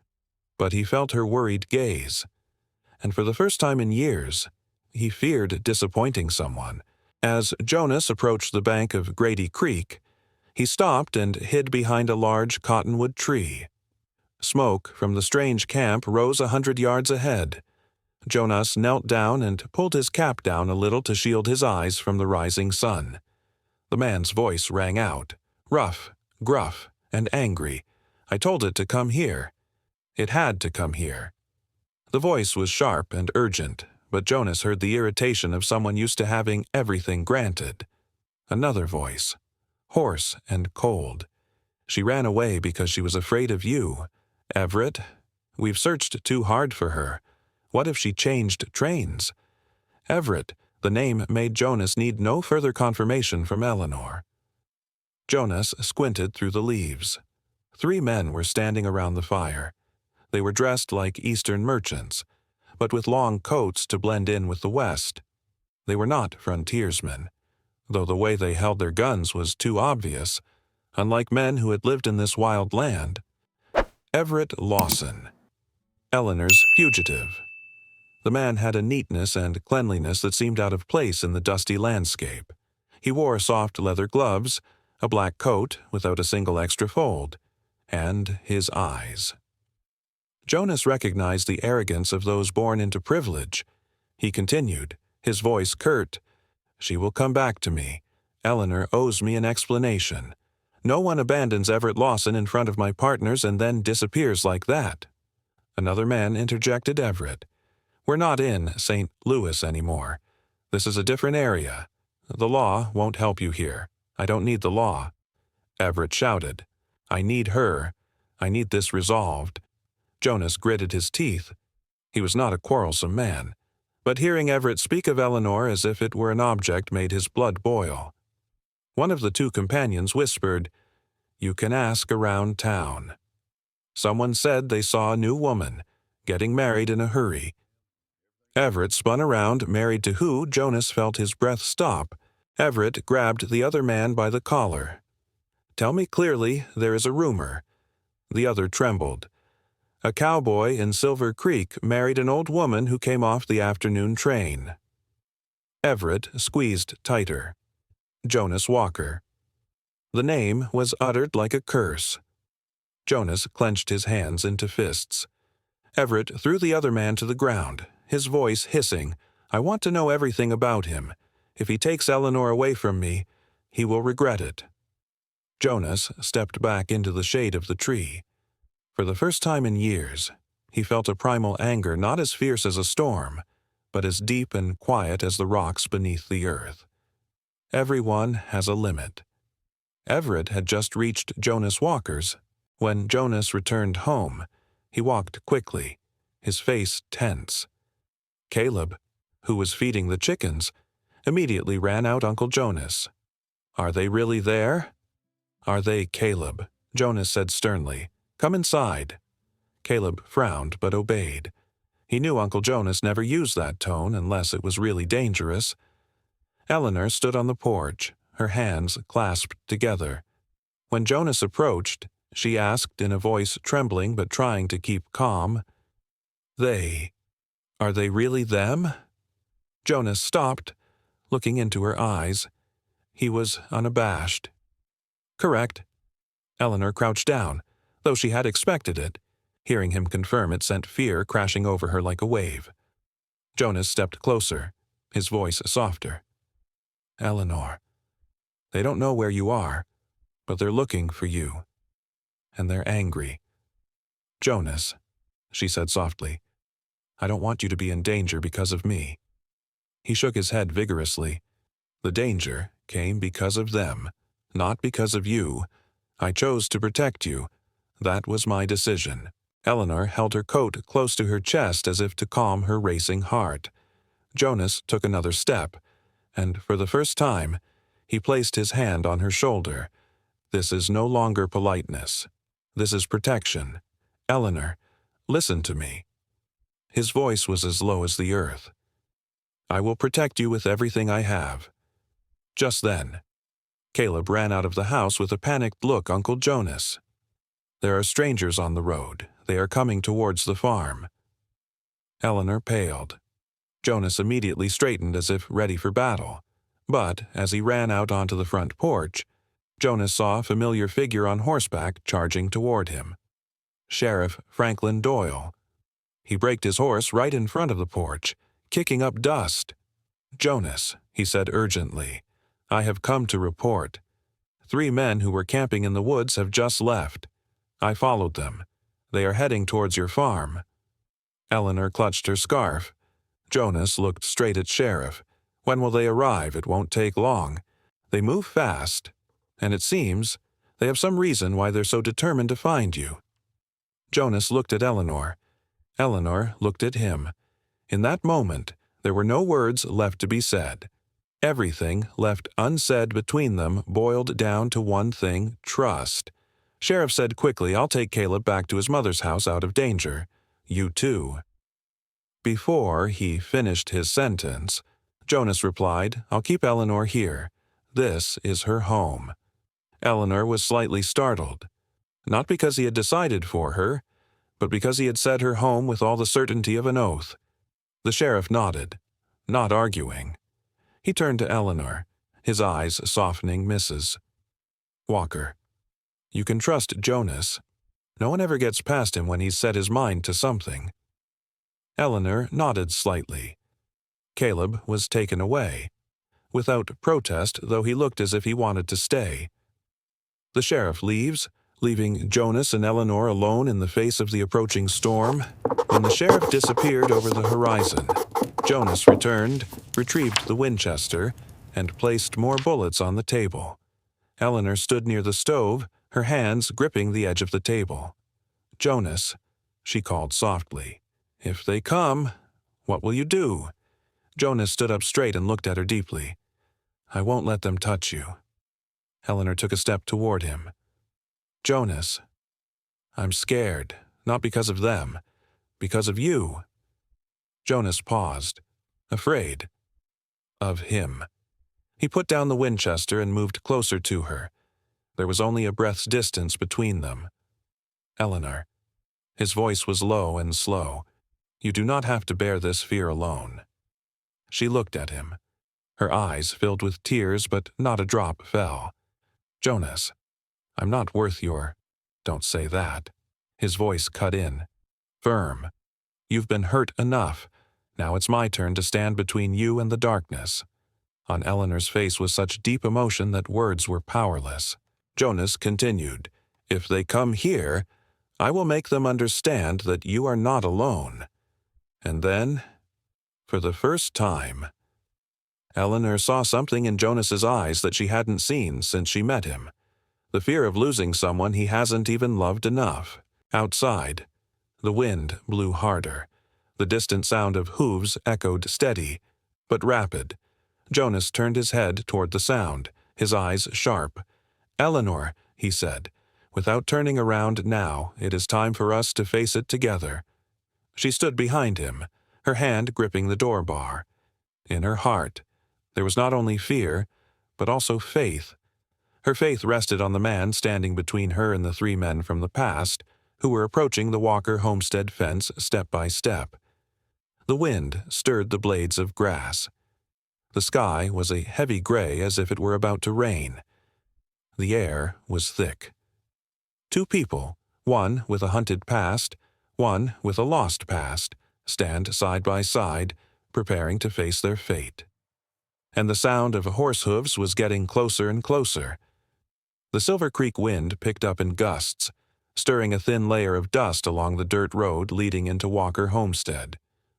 but he felt her worried gaze. And for the first time in years, he feared disappointing someone. As Jonas approached the bank of Grady Creek, he stopped and hid behind a large cottonwood tree. Smoke from the strange camp rose 100 yards ahead. Jonas knelt down and pulled his cap down a little to shield his eyes from the rising sun. The man's voice rang out, rough, gruff, and angry. "I told it to come here. It had to come here." The voice was sharp and urgent, but Jonas heard the irritation of someone used to having everything granted. Another voice, hoarse and cold. "She ran away because she was afraid of you. Everett, we've searched too hard for her. What if she changed trains?" Everett, the name made Jonas need no further confirmation from Eleanor. Jonas squinted through the leaves. 3 men were standing around the fire. They were dressed like Eastern merchants, but with long coats to blend in with the West. They were not frontiersmen, though the way they held their guns was too obvious, unlike men who had lived in this wild land. Everett Lawson, Eleanor's fugitive. The man had a neatness and cleanliness that seemed out of place in the dusty landscape. He wore soft leather gloves, a black coat without a single extra fold, and his eyes. Jonas recognized the arrogance of those born into privilege. He continued, his voice curt, "She will come back to me. Eleanor owes me an explanation. No one abandons Everett Lawson in front of my partners and then disappears like that." Another man interjected Everett. "We're not in St. Louis anymore. This is a different area. The law won't help you here. I don't need the law." Everett shouted, "I need her. I need this resolved." Jonas gritted his teeth. He was not a quarrelsome man, but hearing Everett speak of Eleanor as if it were an object made his blood boil. One of the 2 companions whispered, "You can ask around town." Someone said they saw a new woman, getting married in a hurry. Everett spun around, married to who Jonas felt his breath stop. Everett grabbed the other man by the collar. "Tell me clearly, there is a rumor." The other trembled. "A cowboy in Silver Creek married an old woman who came off the afternoon train." Everett squeezed tighter. Jonas Walker. The name was uttered like a curse. Jonas clenched his hands into fists. Everett threw the other man to the ground, his voice hissing, "I want to know everything about him. If he takes Eleanor away from me, he will regret it." Jonas stepped back into the shade of the tree. For the first time in years, he felt a primal anger not as fierce as a storm, but as deep and quiet as the rocks beneath the earth. Everyone has a limit. Everett had just reached Jonas Walker's. When Jonas returned home, he walked quickly, his face tense. Caleb, who was feeding the chickens, immediately ran out Uncle Jonas. "Are they really there?" "Are they, Caleb?" Jonas said sternly. "Come inside." Caleb frowned but obeyed. He knew Uncle Jonas never used that tone unless it was really dangerous. Eleanor stood on the porch, her hands clasped together. When Jonas approached, she asked in a voice trembling but trying to keep calm, Are they really them?" Jonas stopped, looking into her eyes. He was unabashed. "Correct." Eleanor crouched down, though she had expected it. Hearing him confirm it sent fear crashing over her like a wave. Jonas stepped closer, his voice softer. "Eleanor, they don't know where you are, but they're looking for you. And they're angry." "Jonas," she said softly, "I don't want you to be in danger because of me." He shook his head vigorously. "The danger came because of them, not because of you. I chose to protect you. That was my decision." Eleanor held her coat close to her chest as if to calm her racing heart. Jonas took another step, and for the first time, he placed his hand on her shoulder. "This is no longer politeness. This is protection. Eleanor, listen to me." His voice was as low as the earth. "I will protect you with everything I have." Just then, Caleb ran out of the house with a panicked look. "Uncle Jonas, there are strangers on the road. They are coming towards the farm." Eleanor paled. Jonas immediately straightened as if ready for battle. But as he ran out onto the front porch, Jonas saw a familiar figure on horseback charging toward him. Sheriff Franklin Doyle. He braked his horse right in front of the porch, kicking up dust. "Jonas," he said urgently, "I have come to report. 3 men who were camping in the woods have just left. I followed them. They are heading towards your farm." Eleanor clutched her scarf. Jonas looked straight at Sheriff. "When will they arrive? It won't take long. They move fast, and it seems they have some reason why they're so determined to find you." Jonas looked at Eleanor. Eleanor looked at him. In that moment, there were no words left to be said. Everything left unsaid between them boiled down to one thing: trust. Sheriff said quickly, "I'll take Caleb back to his mother's house out of danger. You too." Before he finished his sentence, Jonas replied, "I'll keep Eleanor here. This is her home." Eleanor was slightly startled, not because he had decided for her, but because he had said her home with all the certainty of an oath. The sheriff nodded, not arguing. He turned to Eleanor, his eyes softening. "Mrs. Walker, you can trust Jonas. No one ever gets past him when he's set his mind to something." Eleanor nodded slightly. Caleb was taken away, without protest, though he looked as if he wanted to stay. The sheriff leaves, leaving Jonas and Eleanor alone in the face of the approaching storm. When the sheriff disappeared over the horizon, Jonas returned, retrieved the Winchester, and placed more bullets on the table. Eleanor stood near the stove, her hands gripping the edge of the table. "Jonas," she called softly, "if they come, what will you do?" Jonas stood up straight and looked at her deeply. "I won't let them touch you." Eleanor took a step toward him. "Jonas, I'm scared, not because of them, because of you." Jonas paused, afraid of him. He put down the Winchester and moved closer to her. There was only a breath's distance between them. "Eleanor," his voice was low and slow, "you do not have to bear this fear alone." She looked at him. Her eyes filled with tears, but not a drop fell. "Jonas, I'm not worth your—" "Don't say that." His voice cut in, firm. "You've been hurt enough. Now it's my turn to stand between you and the darkness." On Eleanor's face was such deep emotion that words were powerless. Jonas continued, "If they come here, I will make them understand that you are not alone." And then, for the first time, Eleanor saw something in Jonas's eyes that she hadn't seen since she met him. The fear of losing someone he hasn't even loved enough. Outside, the wind blew harder. The distant sound of hooves echoed steady, but rapid. Jonas turned his head toward the sound, his eyes sharp. "Eleanor," he said, "without turning around now, it is time for us to face it together." She stood behind him, her hand gripping the door bar. In her heart, there was not only fear, but also faith. Her faith rested on the man standing between her and the three men from the past, who were approaching the Walker homestead fence step by step. The wind stirred the blades of grass. The sky was a heavy gray as if it were about to rain. The air was thick. Two people, one with a hunted past, one with a lost past, stand side by side, preparing to face their fate. And the sound of horse hooves was getting closer and closer. The Silver Creek wind picked up in gusts, stirring a thin layer of dust along the dirt road leading into Walker Homestead.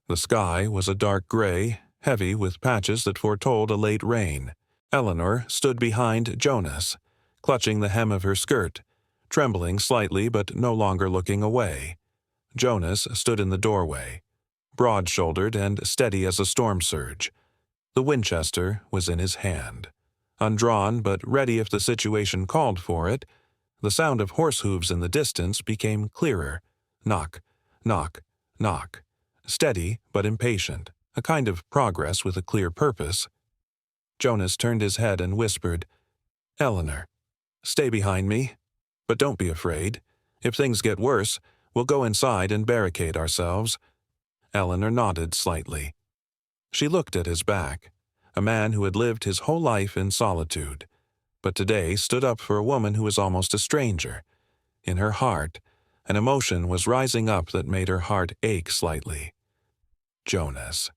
The sky was a dark gray, heavy with patches that foretold a late rain. Eleanor stood behind Jonas, clutching the hem of her skirt, trembling slightly but no longer looking away. Jonas stood in the doorway, broad-shouldered and steady as a storm surge. The Winchester was in his hand. Undrawn but ready if the situation called for it, the sound of horse hooves in the distance became clearer. Knock, knock, knock. Steady but impatient, a kind of progress with a clear purpose. Jonas turned his head and whispered, "Eleanor, stay behind me. But don't be afraid. If things get worse, we'll go inside and barricade ourselves." Eleanor nodded slightly. She looked at his back, a man who had lived his whole life in solitude, but today stood up for a woman who was almost a stranger. In her heart, an emotion was rising up that made her heart ache slightly. "Jonas,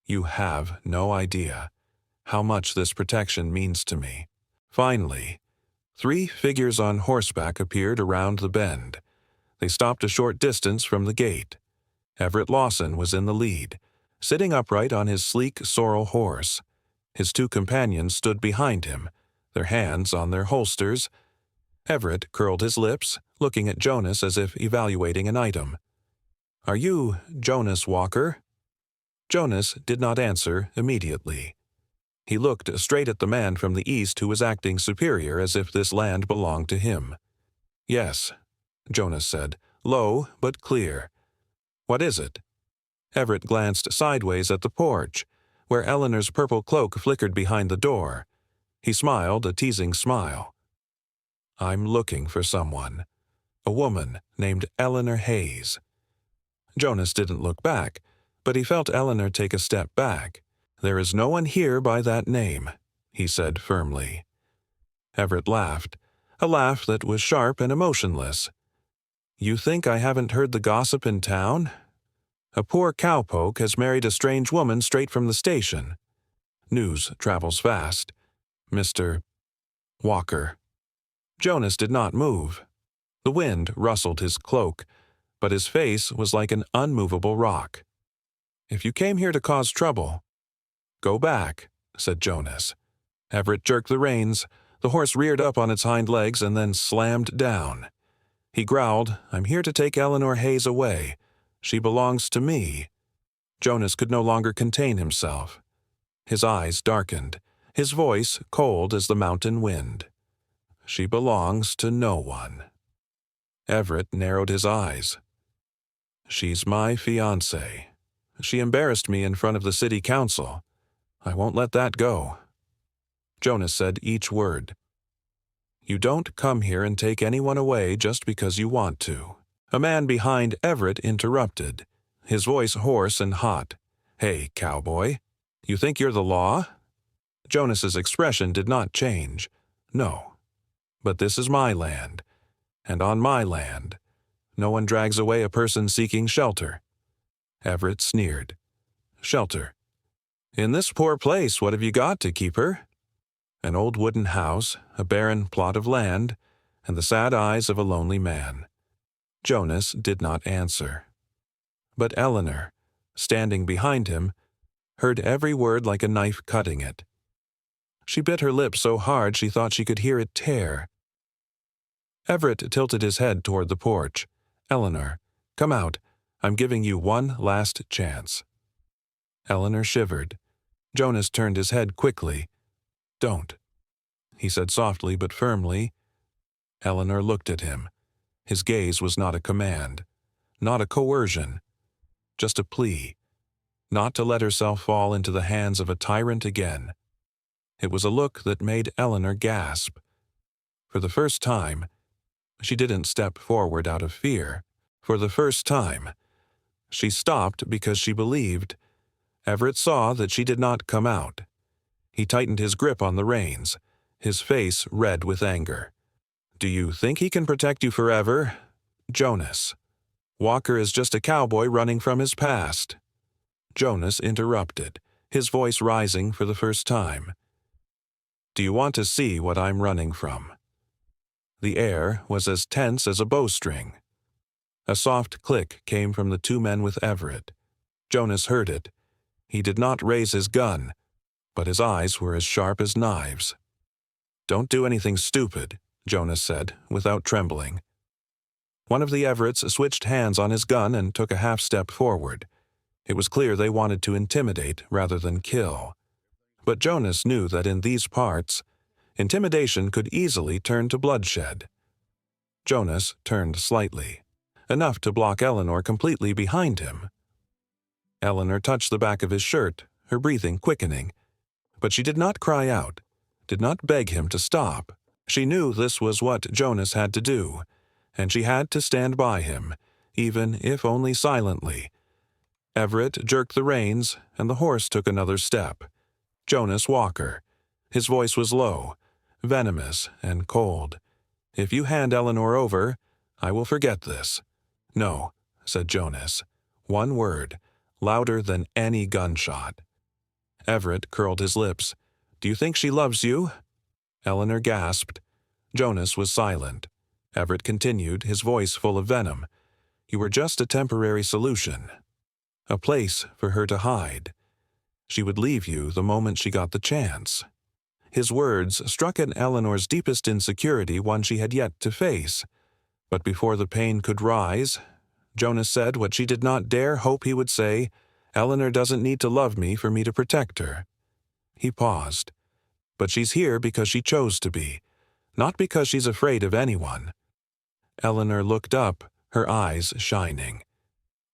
you have no idea how much this protection means to me." Finally, three figures on horseback appeared around the bend. They stopped a short distance from the gate. Everett Lawson was in the lead, sitting upright on his sleek sorrel horse. His two companions stood behind him, their hands on their holsters. Everett curled his lips, looking at Jonas as if evaluating an item. "Are you Jonas Walker?" Jonas did not answer immediately. He looked straight at the man from the east who was acting superior as if this land belonged to him. "Yes," Jonas said, low but clear. "What is it?" Everett glanced sideways at the porch, where Eleanor's purple cloak flickered behind the door. He smiled a teasing smile. "I'm looking for someone. A woman named Eleanor Hayes." Jonas didn't look back, but he felt Eleanor take a step back. "There is no one here by that name," he said firmly. Everett laughed, a laugh that was sharp and emotionless. "You think I haven't heard the gossip in town? A poor cowpoke has married a strange woman straight from the station. News travels fast. Mr. Walker." Jonas did not move. The wind rustled his cloak, but his face was like an unmovable rock. "If you came here to cause trouble, go back," said Jonas. Everett jerked the reins. The horse reared up on its hind legs and then slammed down. He growled, "I'm here to take Eleanor Hayes away. She belongs to me." Jonas could no longer contain himself. His eyes darkened, his voice cold as the mountain wind. "She belongs to no one." Everett narrowed his eyes. "She's my fiancée. She embarrassed me in front of the city council. I won't let that go." Jonas said each word. "You don't come here and take anyone away just because you want to." A man behind Everett interrupted, his voice hoarse and hot. "Hey, cowboy, you think you're the law?" Jonas's expression did not change. "No. But this is my land, and on my land, no one drags away a person seeking shelter." Everett sneered. "Shelter? In this poor place, what have you got to keep her?" An old wooden house, a barren plot of land, and the sad eyes of a lonely man. Jonas did not answer. But Eleanor, standing behind him, heard every word like a knife cutting it. She bit her lip so hard she thought she could hear it tear. Everett tilted his head toward the porch. "Eleanor, come out. I'm giving you one last chance." Eleanor shivered. Jonas turned his head quickly. "Don't," he said softly but firmly. Eleanor looked at him. His gaze was not a command, not a coercion, just a plea, not to let herself fall into the hands of a tyrant again. It was a look that made Eleanor gasp. For the first time, she didn't step forward out of fear. For the first time, she stopped because she believed. Everett saw that she did not come out. He tightened his grip on the reins, his face red with anger. "Do you think he can protect you forever? Jonas. Walker is just a cowboy running from his past." Jonas interrupted, his voice rising for the first time. "Do you want to see what I'm running from?" The air was as tense as a bowstring. A soft click came from the two men with Everett. Jonas heard it. He did not raise his gun, but his eyes were as sharp as knives. "Don't do anything stupid," Jonas said, without trembling. One of the Everetts switched hands on his gun and took a half-step forward. It was clear they wanted to intimidate rather than kill. But Jonas knew that in these parts, intimidation could easily turn to bloodshed. Jonas turned slightly, enough to block Eleanor completely behind him. Eleanor touched the back of his shirt, her breathing quickening. But she did not cry out, did not beg him to stop. She knew this was what Jonas had to do, and she had to stand by him, even if only silently. Everett jerked the reins, and the horse took another step. Jonas Walker. His voice was low, venomous and cold. "If you hand Eleanor over, I will forget this." "No," said Jonas. One word, louder than any gunshot. Everett curled his lips. "Do you think she loves you?" Eleanor gasped. Jonas was silent. Everett continued, his voice full of venom. "You were just a temporary solution. A place for her to hide. She would leave you the moment she got the chance." His words struck at Eleanor's deepest insecurity, one she had yet to face. But before the pain could rise, Jonas said what she did not dare hope he would say: "Eleanor doesn't need to love me for me to protect her." He paused. "But she's here because she chose to be, not because she's afraid of anyone." Eleanor looked up, her eyes shining.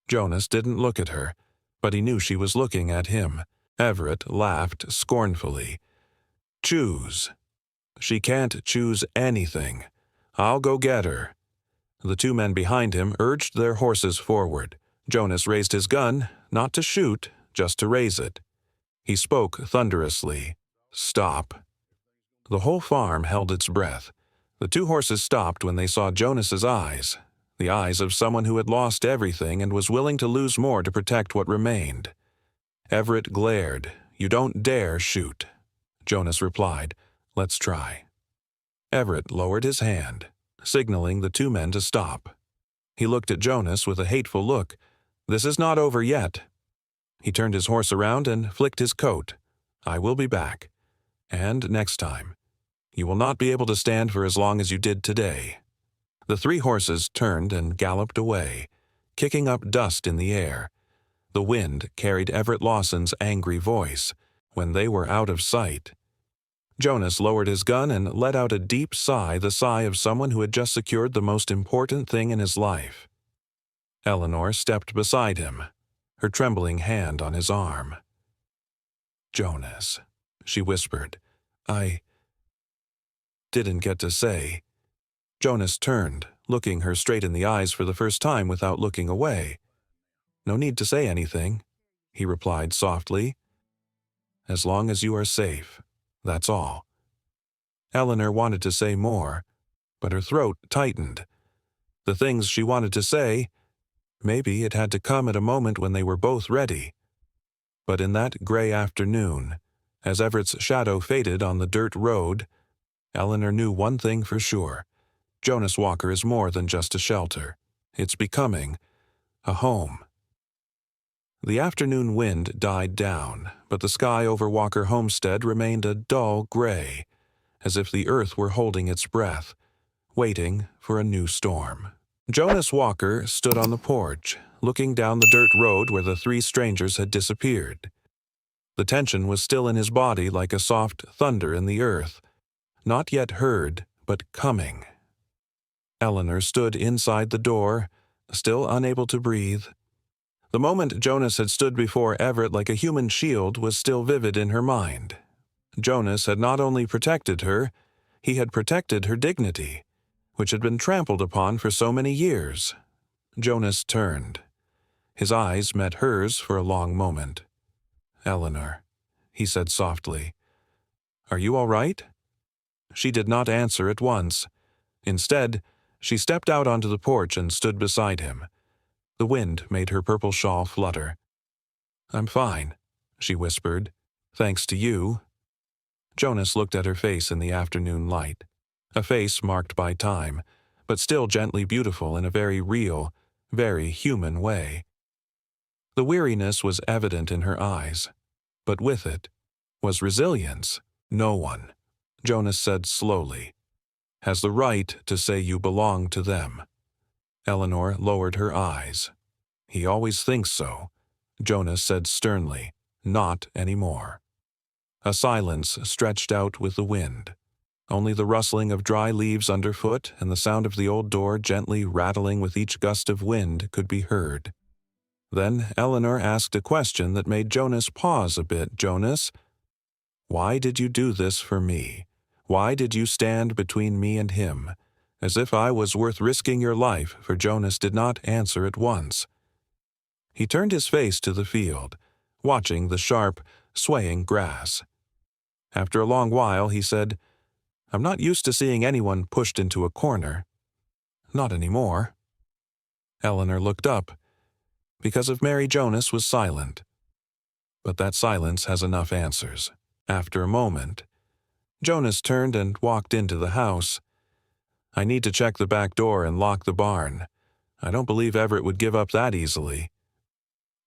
Jonas didn't look at her, but he knew she was looking at him. Everett laughed scornfully. "Choose. She can't choose anything. I'll go get her." The two men behind him urged their horses forward. Jonas raised his gun, not to shoot, just to raise it. He spoke thunderously. "Stop." The whole farm held its breath. The two horses stopped when they saw Jonas's eyes, the eyes of someone who had lost everything and was willing to lose more to protect what remained. Everett glared. "You don't dare shoot." Jonas replied, "Let's try." Everett lowered his hand, signaling the two men to stop. He looked at Jonas with a hateful look. "This is not over yet." He turned his horse around and flicked his coat. "I will be back. And next time. You will not be able to stand for as long as you did today." The three horses turned and galloped away, kicking up dust in the air. The wind carried Everett Lawson's angry voice. When they were out of sight, Jonas lowered his gun and let out a deep sigh, the sigh of someone who had just secured the most important thing in his life. Eleanor stepped beside him, her trembling hand on his arm. "Jonas," she whispered. "I didn't get to say." Jonas turned, looking her straight in the eyes for the first time without looking away. "No need to say anything," he replied softly. "As long as you are safe, that's all." Eleanor wanted to say more, but her throat tightened. The things she wanted to say, maybe it had to come at a moment when they were both ready. But in that gray afternoon, as Everett's shadow faded on the dirt road, Eleanor knew one thing for sure. Jonas Walker is more than just a shelter. It's becoming a home. The afternoon wind died down, but the sky over Walker Homestead remained a dull gray, as if the earth were holding its breath, waiting for a new storm. Jonas Walker stood on the porch, looking down the dirt road where the three strangers had disappeared. The tension was still in his body like a soft thunder in the earth, not yet heard, but coming. Eleanor stood inside the door, still unable to breathe. The moment Jonas had stood before Everett like a human shield was still vivid in her mind. Jonas had not only protected her, he had protected her dignity, which had been trampled upon for so many years. Jonas turned. His eyes met hers for a long moment. "Eleanor," he said softly, "are you all right?" She did not answer at once. Instead, she stepped out onto the porch and stood beside him. The wind made her purple shawl flutter. "I'm fine," she whispered. "Thanks to you." Jonas looked at her face in the afternoon light. A face marked by time, but still gently beautiful in a very real, very human way. The weariness was evident in her eyes, but with it was resilience. "No one," Jonas said slowly, "has the right to say you belong to them." Eleanor lowered her eyes. "He always thinks so," Jonas said sternly. "Not anymore." A silence stretched out with the wind. Only the rustling of dry leaves underfoot and the sound of the old door gently rattling with each gust of wind could be heard. Then Eleanor asked a question that made Jonas pause a bit. "Jonas, why did you do this for me? Why did you stand between me and him?" As if I was worth risking your life, for Jonas did not answer at once. He turned his face to the field, watching the sharp, swaying grass. After a long while, he said, "I'm not used to seeing anyone pushed into a corner. Not anymore." Eleanor looked up. Because of Mary, Jonas was silent. But that silence has enough answers. After a moment, Jonas turned and walked into the house. "I need to check the back door and lock the barn. I don't believe Everett would give up that easily."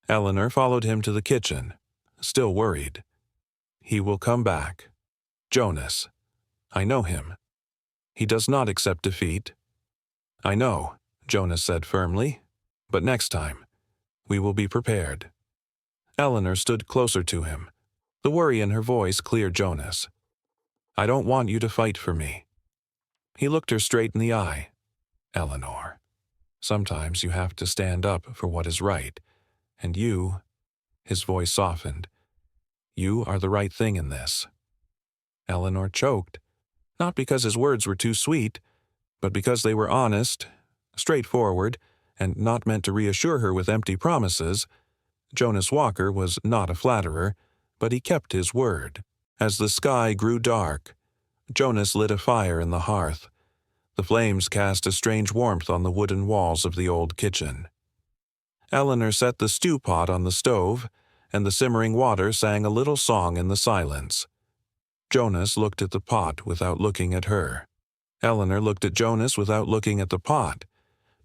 Eleanor followed him to the kitchen, still worried. "He will come back. Jonas. I know him. He does not accept defeat." "I know," Jonas said firmly. "But next time, we will be prepared." Eleanor stood closer to him. The worry in her voice cleared Jonas. "I don't want you to fight for me." He looked her straight in the eye. "Eleanor, sometimes you have to stand up for what is right. And you," his voice softened, "you are the right thing in this." Eleanor choked, not because his words were too sweet, but because they were honest, straightforward, and not meant to reassure her with empty promises. Jonas Walker was not a flatterer, but he kept his word. As the sky grew dark, Jonas lit a fire in the hearth. The flames cast a strange warmth on the wooden walls of the old kitchen. Eleanor set the stew pot on the stove, and the simmering water sang a little song in the silence. Jonas looked at the pot without looking at her. Eleanor looked at Jonas without looking at the pot.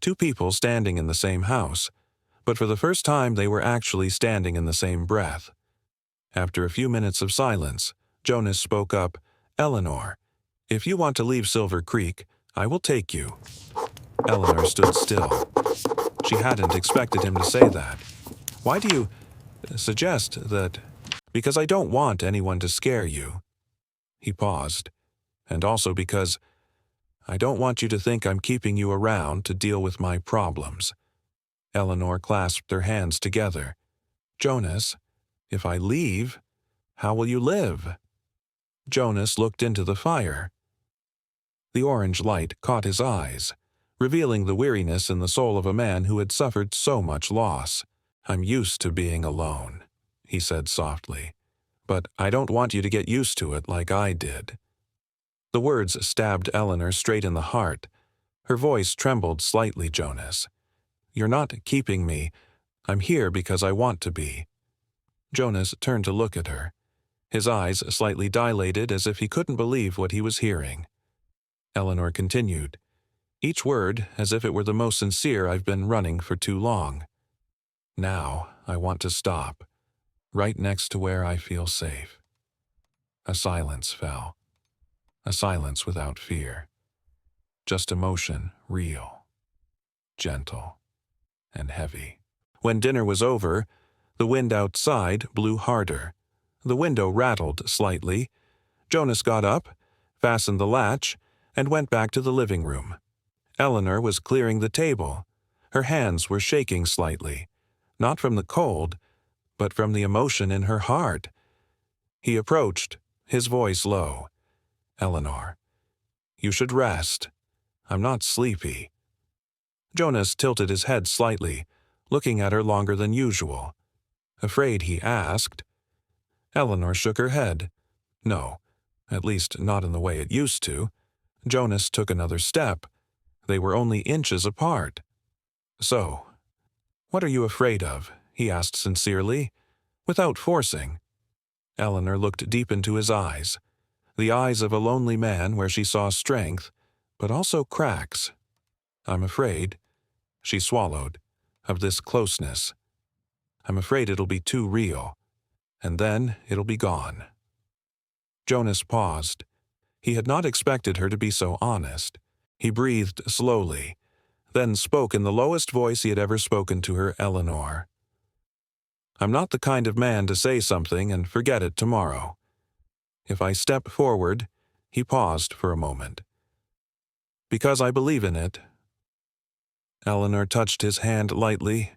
Two people standing in the same house, but for the first time they were actually standing in the same breath. After a few minutes of silence, Jonas spoke up, "Eleanor, if you want to leave Silver Creek, I will take you." Eleanor stood still. She hadn't expected him to say that. "Why do you suggest that?" "Because I don't want anyone to scare you." He paused. "And also because I don't want you to think I'm keeping you around to deal with my problems." Eleanor clasped her hands together. "Jonas, if I leave, how will you live?" Jonas looked into the fire. The orange light caught his eyes, revealing the weariness in the soul of a man who had suffered so much loss. "I'm used to being alone," he said softly. "But I don't want you to get used to it like I did." The words stabbed Eleanor straight in the heart. Her voice trembled slightly. "Jonas, you're not keeping me. I'm here because I want to be." Jonas turned to look at her. His eyes slightly dilated as if he couldn't believe what he was hearing. Eleanor continued, each word as if it were the most sincere I've been running for too long. "Now I want to stop, right next to where I feel safe." A silence fell. A silence without fear. just emotion, real, gentle, and heavy. When dinner was over, the wind outside blew harder. The window rattled slightly. Jonas got up, fastened the latch, and went back to the living room. Eleanor was clearing the table. Her hands were shaking slightly, not from the cold, but from the emotion in her heart. He approached, his voice low. "Eleanor, you should rest. I'm not sleepy." Jonas tilted his head slightly, looking at her longer than usual. Afraid he asked. Eleanor shook her head. No, at least not in the way it used to. Jonas took another step. They were only inches apart. "So, what are you afraid of?" he asked sincerely, without forcing. Eleanor looked deep into his eyes, the eyes of a lonely man where she saw strength, but also cracks. "I'm afraid," she swallowed, "of this closeness. I'm afraid it'll be too real, and then it'll be gone." Jonas paused. He had not expected her to be so honest. He breathed slowly, then spoke in the lowest voice he had ever spoken to her. "Eleanor, I'm not the kind of man to say something and forget it tomorrow. If I step forward," he paused for a moment, "because I believe in it." Eleanor touched his hand lightly.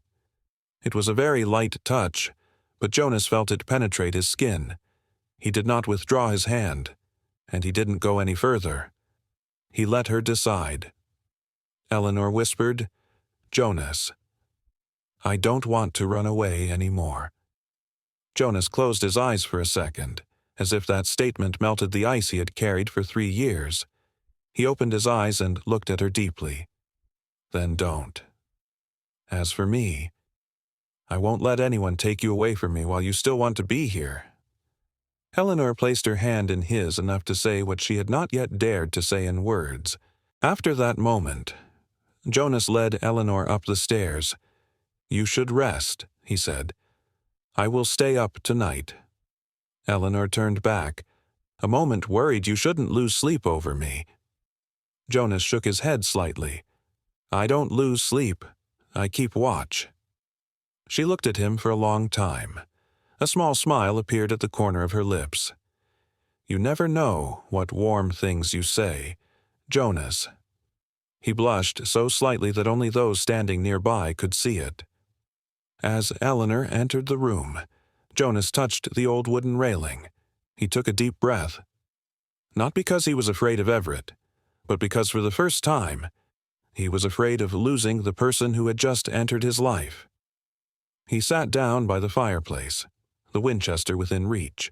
It was a very light touch, but Jonas felt it penetrate his skin. He did not withdraw his hand, and he didn't go any further. He let her decide. Eleanor whispered, "Jonas, I don't want to run away anymore." Jonas closed his eyes for a second, as if that statement melted the ice he had carried for 3 years. He opened his eyes and looked at her deeply. "Then don't. As for me, I won't let anyone take you away from me while you still want to be here." Eleanor placed her hand in his enough to say what she had not yet dared to say in words. After that moment, Jonas led Eleanor up the stairs. "You should rest," he said. "I will stay up tonight." Eleanor turned back, a moment worried. "You shouldn't lose sleep over me." Jonas shook his head slightly. "I don't lose sleep. I keep watch." She looked at him for a long time. A small smile appeared at the corner of her lips. "You never know what warm things you say, Jonas." He blushed so slightly that only those standing nearby could see it. As Eleanor entered the room, Jonas touched the old wooden railing. He took a deep breath. Not because he was afraid of Everett, but because for the first time, he was afraid of losing the person who had just entered his life. He sat down by the fireplace, the Winchester within reach.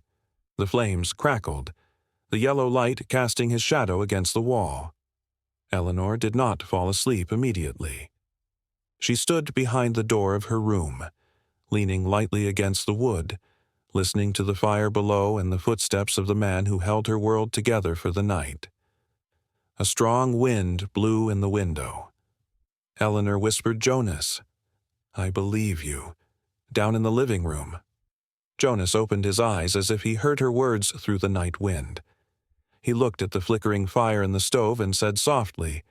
The flames crackled, the yellow light casting his shadow against the wall. Eleanor did not fall asleep immediately. She stood behind the door of her room, leaning lightly against the wood, listening to the fire below and the footsteps of the man who held her world together for the night. A strong wind blew in the window. Eleanor whispered, "Jonas, I believe you," down in the living room. Jonas opened his eyes as if he heard her words through the night wind. He looked at the flickering fire in the stove and said softly,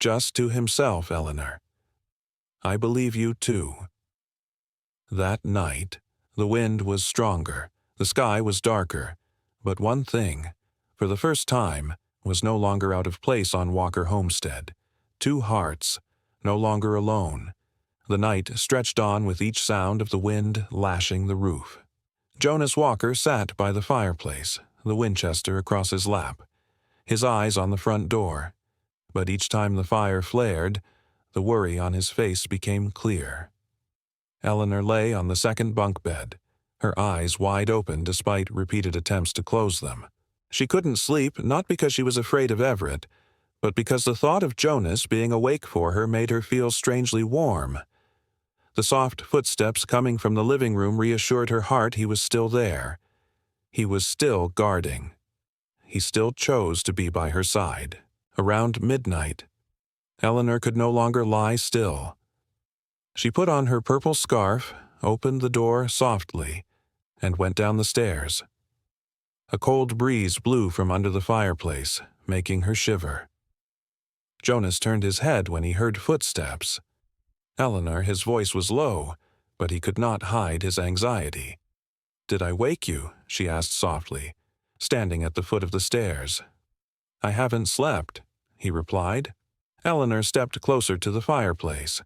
just to himself, "Eleanor, I believe you too." That night, the wind was stronger, the sky was darker, but one thing, for the first time, was no longer out of place on Walker Homestead. 2 hearts, no longer alone. The night stretched on with each sound of the wind lashing the roof. Jonas Walker sat by the fireplace, the Winchester across his lap, his eyes on the front door. But each time the fire flared, the worry on his face became clear. Eleanor lay on the second bunk bed, her eyes wide open despite repeated attempts to close them. She couldn't sleep, not because she was afraid of Everett, but because the thought of Jonas being awake for her made her feel strangely warm. The soft footsteps coming from the living room reassured her heart he was still there. He was still guarding. He still chose to be by her side. Around midnight, Eleanor could no longer lie still. She put on her purple scarf, opened the door softly, and went down the stairs. A cold breeze blew from under the fireplace, making her shiver. Jonas turned his head when he heard footsteps. Eleanor, his voice was low, but he could not hide his anxiety. "Did I wake you?" she asked softly, standing at the foot of the stairs. "I haven't slept," he replied. Eleanor stepped closer to the fireplace,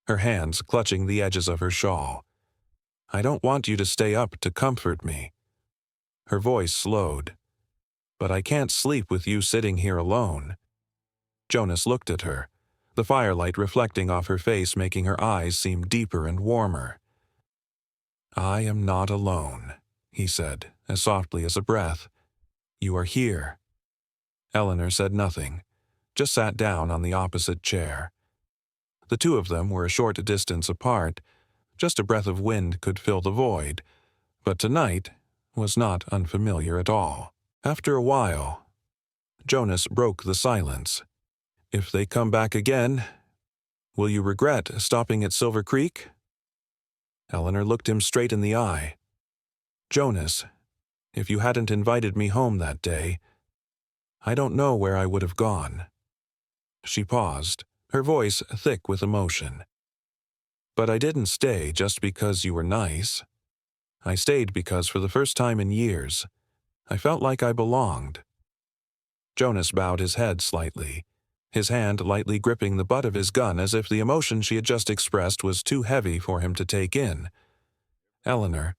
her hands clutching the edges of her shawl. "I don't want you to stay up to comfort me." Her voice slowed. "But I can't sleep with you sitting here alone." Jonas looked at her, the firelight reflecting off her face making her eyes seem deeper and warmer. "I am not alone," he said, as softly as a breath. "You are here." Eleanor said nothing, just sat down on the opposite chair. The two of them were a short distance apart. Just a breath of wind could fill the void, but tonight was not unfamiliar at all. After a while, Jonas broke the silence. "If they come back again, will you regret stopping at Silver Creek?" Eleanor looked him straight in the eye. "Jonas, if you hadn't invited me home that day, I don't know where I would have gone." She paused, her voice thick with emotion. "But I didn't stay just because you were nice. I stayed because for the first time in years, I felt like I belonged." Jonas bowed his head slightly, his hand lightly gripping the butt of his gun as if the emotion she had just expressed was too heavy for him to take in. "Eleanor,"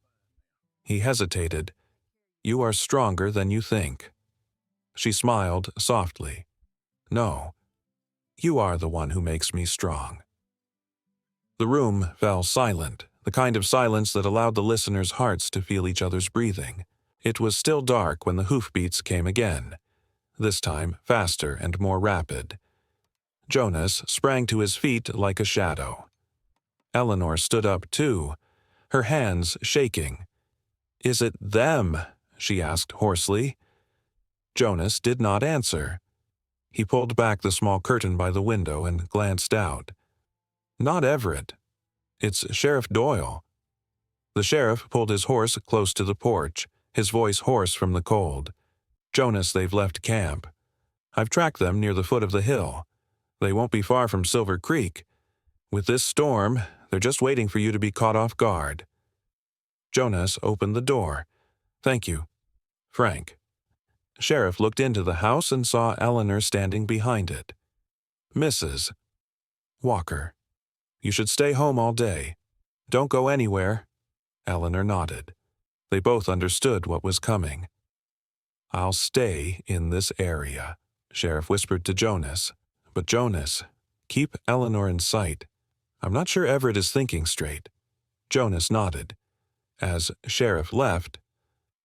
he hesitated, "you are stronger than you think." She smiled softly. "No, you are the one who makes me strong." The room fell silent, the kind of silence that allowed the listeners' hearts to feel each other's breathing. It was still dark when the hoofbeats came again, this time faster and more rapid. Jonas sprang to his feet like a shadow. Eleanor stood up too, her hands shaking. "Is it them?" she asked hoarsely. Jonas did not answer. He pulled back the small curtain by the window and glanced out. "Not Everett. It's Sheriff Doyle." The sheriff pulled his horse close to the porch, his voice hoarse from the cold. "Jonas, they've left camp. I've tracked them near the foot of the hill. They won't be far from Silver Creek. With this storm, they're just waiting for you to be caught off guard." Jonas opened the door. "Thank you. Frank." Sheriff looked into the house and saw Eleanor standing behind it. "Mrs. Walker, you should stay home all day. Don't go anywhere." Eleanor nodded. They both understood what was coming. "I'll stay in this area," Sheriff whispered to Jonas. "But Jonas, keep Eleanor in sight. I'm not sure Everett is thinking straight." Jonas nodded. As Sheriff left,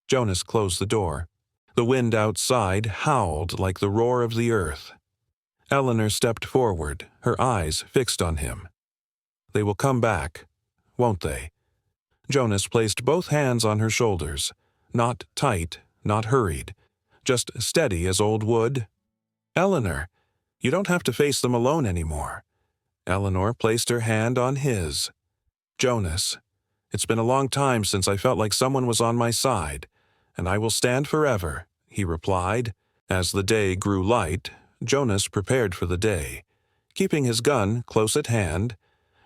Jonas closed the door. The wind outside howled like the roar of the earth. Eleanor stepped forward, her eyes fixed on him. "They will come back, won't they?" Jonas placed both hands on her shoulders, not tight, not hurried, just steady as old wood. "Eleanor, you don't have to face them alone anymore." Eleanor placed her hand on his. "Jonas, it's been a long time since I felt like someone was on my side, and I will stand forever," he replied. As the day grew light, Jonas prepared for the day. Keeping his gun close at hand,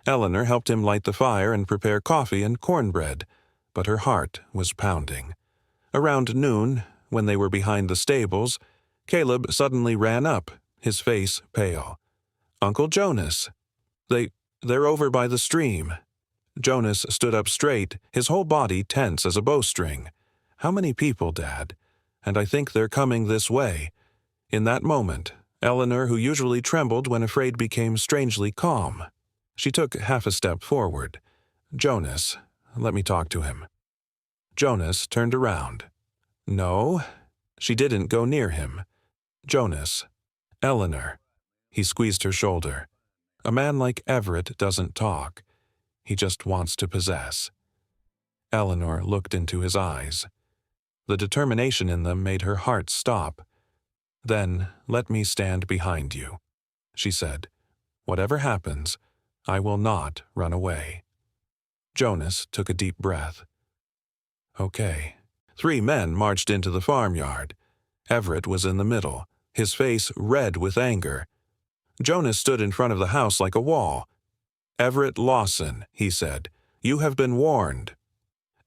Eleanor helped him light the fire and prepare coffee and cornbread, but her heart was pounding. Around noon, when they were behind the stables, Caleb suddenly ran up, his face pale. "Uncle Jonas." They're over by the stream." Jonas stood up straight, his whole body tense as a bowstring. "How many people, Dad? And I think they're coming this way." In that moment, Eleanor, who usually trembled when afraid, became strangely calm. She took half a step forward. "Jonas, let me talk to him." Jonas turned around. "No." She didn't go near him. "Jonas. Eleanor." He squeezed her shoulder. "A man like Everett doesn't talk. He just wants to possess." Eleanor looked into his eyes. The determination in them made her heart stop. "Then let me stand behind you," she said. "Whatever happens, I will not run away." Jonas took a deep breath. "Okay." 3 men marched into the farmyard. Everett was in the middle, his face red with anger. Jonas stood in front of the house like a wall. "Everett Lawson," he said, "you have been warned."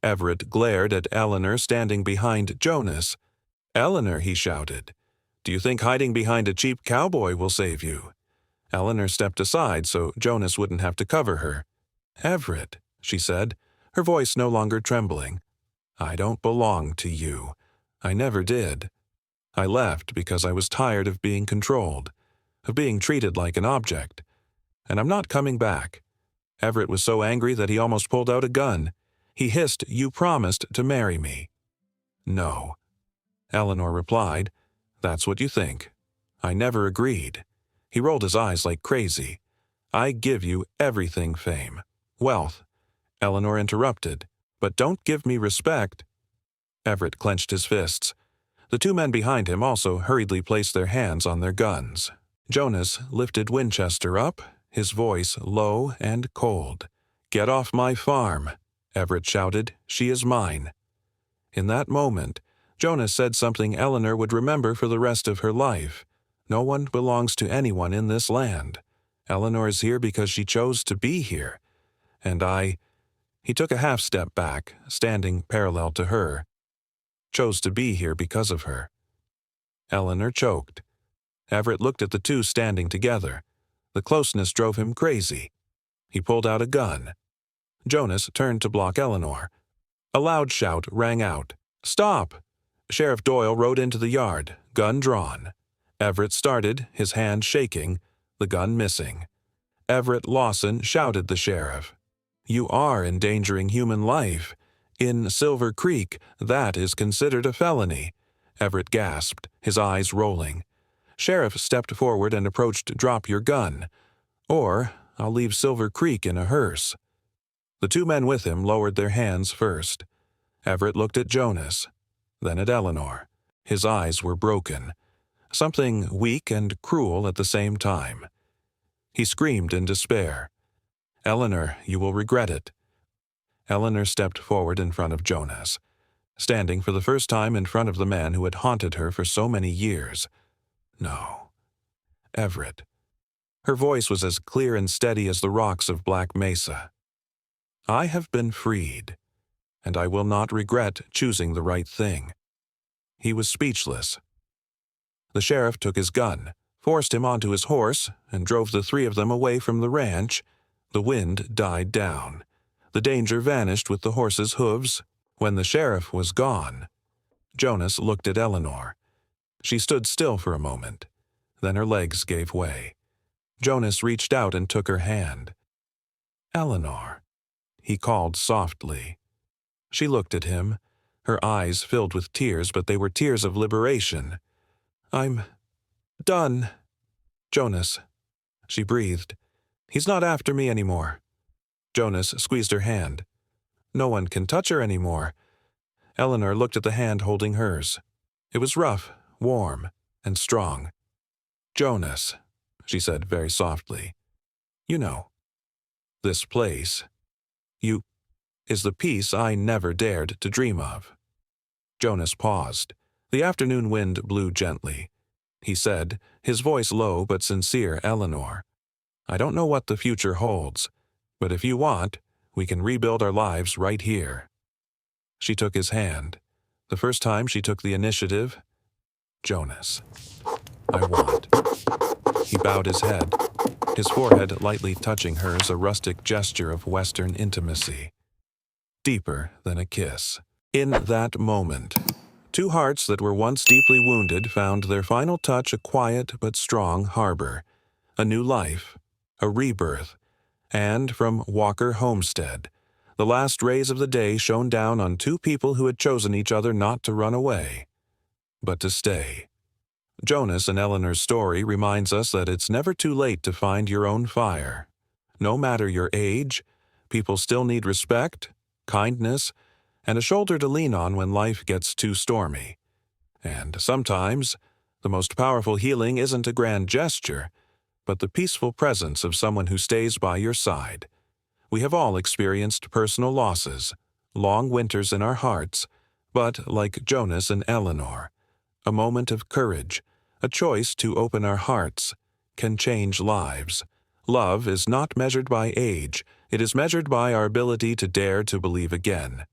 Everett glared at Eleanor standing behind Jonas. "Eleanor," he shouted, "do you think hiding behind a cheap cowboy will save you?" Eleanor stepped aside so Jonas wouldn't have to cover her. "Everett," she said, her voice no longer trembling, "I don't belong to you. I never did. I left because I was tired of being controlled, of being treated like an object. And I'm not coming back." Everett was so angry that he almost pulled out a gun. He hissed, "You promised to marry me." "No." Eleanor replied, "That's what you think. I never agreed." He rolled his eyes like crazy. "I give you everything, fame, wealth." Eleanor interrupted, "But don't give me respect." Everett clenched his fists. The two men behind him also hurriedly placed their hands on their guns. Jonas lifted Winchester up, his voice low and cold. "Get off my farm," Everett shouted. "She is mine." In that moment, Jonas said something Eleanor would remember for the rest of her life. No one belongs to anyone in this land. Eleanor is here because she chose to be here. And he took a half step back, standing parallel to her, chose to be here because of her. Eleanor choked. Everett looked at the two standing together. The closeness drove him crazy. He pulled out a gun. Jonas turned to block Eleanor. A loud shout rang out. "Stop!" Sheriff Doyle rode into the yard, gun drawn. Everett started, his hand shaking, the gun missing. Everett Lawson shouted the sheriff. "You are endangering human life. In Silver Creek, that is considered a felony." Everett gasped, his eyes rolling. Sheriff stepped forward and approached. "Drop your gun, or I'll leave Silver Creek in a hearse." The two men with him lowered their hands first. Everett looked at Jonas, then at Eleanor. His eyes were broken, something weak and cruel at the same time. He screamed in despair, "Eleanor, you will regret it." Eleanor stepped forward in front of Jonas, standing for the first time in front of the man who had haunted her for so many years. "No, Everett." Her voice was as clear and steady as the rocks of Black Mesa. "I have been freed, and I will not regret choosing the right thing." He was speechless. The sheriff took his gun, forced him onto his horse, and drove the three of them away from the ranch. The wind died down. The danger vanished with the horse's hooves. When the sheriff was gone, Jonas looked at Eleanor. She stood still for a moment. Then her legs gave way. Jonas reached out and took her hand. "Eleanor," he called softly. She looked at him, her eyes filled with tears, but they were tears of liberation. "I'm done, Jonas," she breathed. "He's not after me anymore." Jonas squeezed her hand. "No one can touch her anymore." Eleanor looked at the hand holding hers. It was rough, warm, and strong. "Jonas," she said very softly, "you know, this place, is the peace I never dared to dream of." Jonas paused. The afternoon wind blew gently. He said, his voice low but sincere, "Eleanor, I don't know what the future holds, but if you want, we can rebuild our lives right here." She took his hand. The first time she took the initiative. "Jonas, I want." He bowed his head, his forehead lightly touching hers, a rustic gesture of Western intimacy. Deeper than a kiss. In that moment, two hearts that were once deeply wounded found their final touch, a quiet but strong harbor, a new life, a rebirth. And from Walker Homestead, the last rays of the day shone down on two people who had chosen each other not to run away, but to stay. Jonas and Eleanor's story reminds us that it's never too late to find your own fire. No matter your age, people still need respect, kindness, and a shoulder to lean on when life gets too stormy. And sometimes, the most powerful healing isn't a grand gesture, but the peaceful presence of someone who stays by your side. We have all experienced personal losses, long winters in our hearts, but like Jonas and Eleanor, a moment of courage, a choice to open our hearts, can change lives. Love is not measured by age, it is measured by our ability to dare to believe again.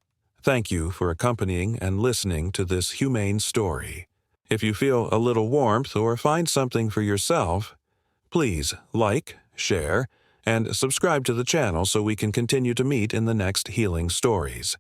Thank you for accompanying and listening to this humane story. If you feel a little warmth or find something for yourself, please like, share, and subscribe to the channel so we can continue to meet in the next healing stories.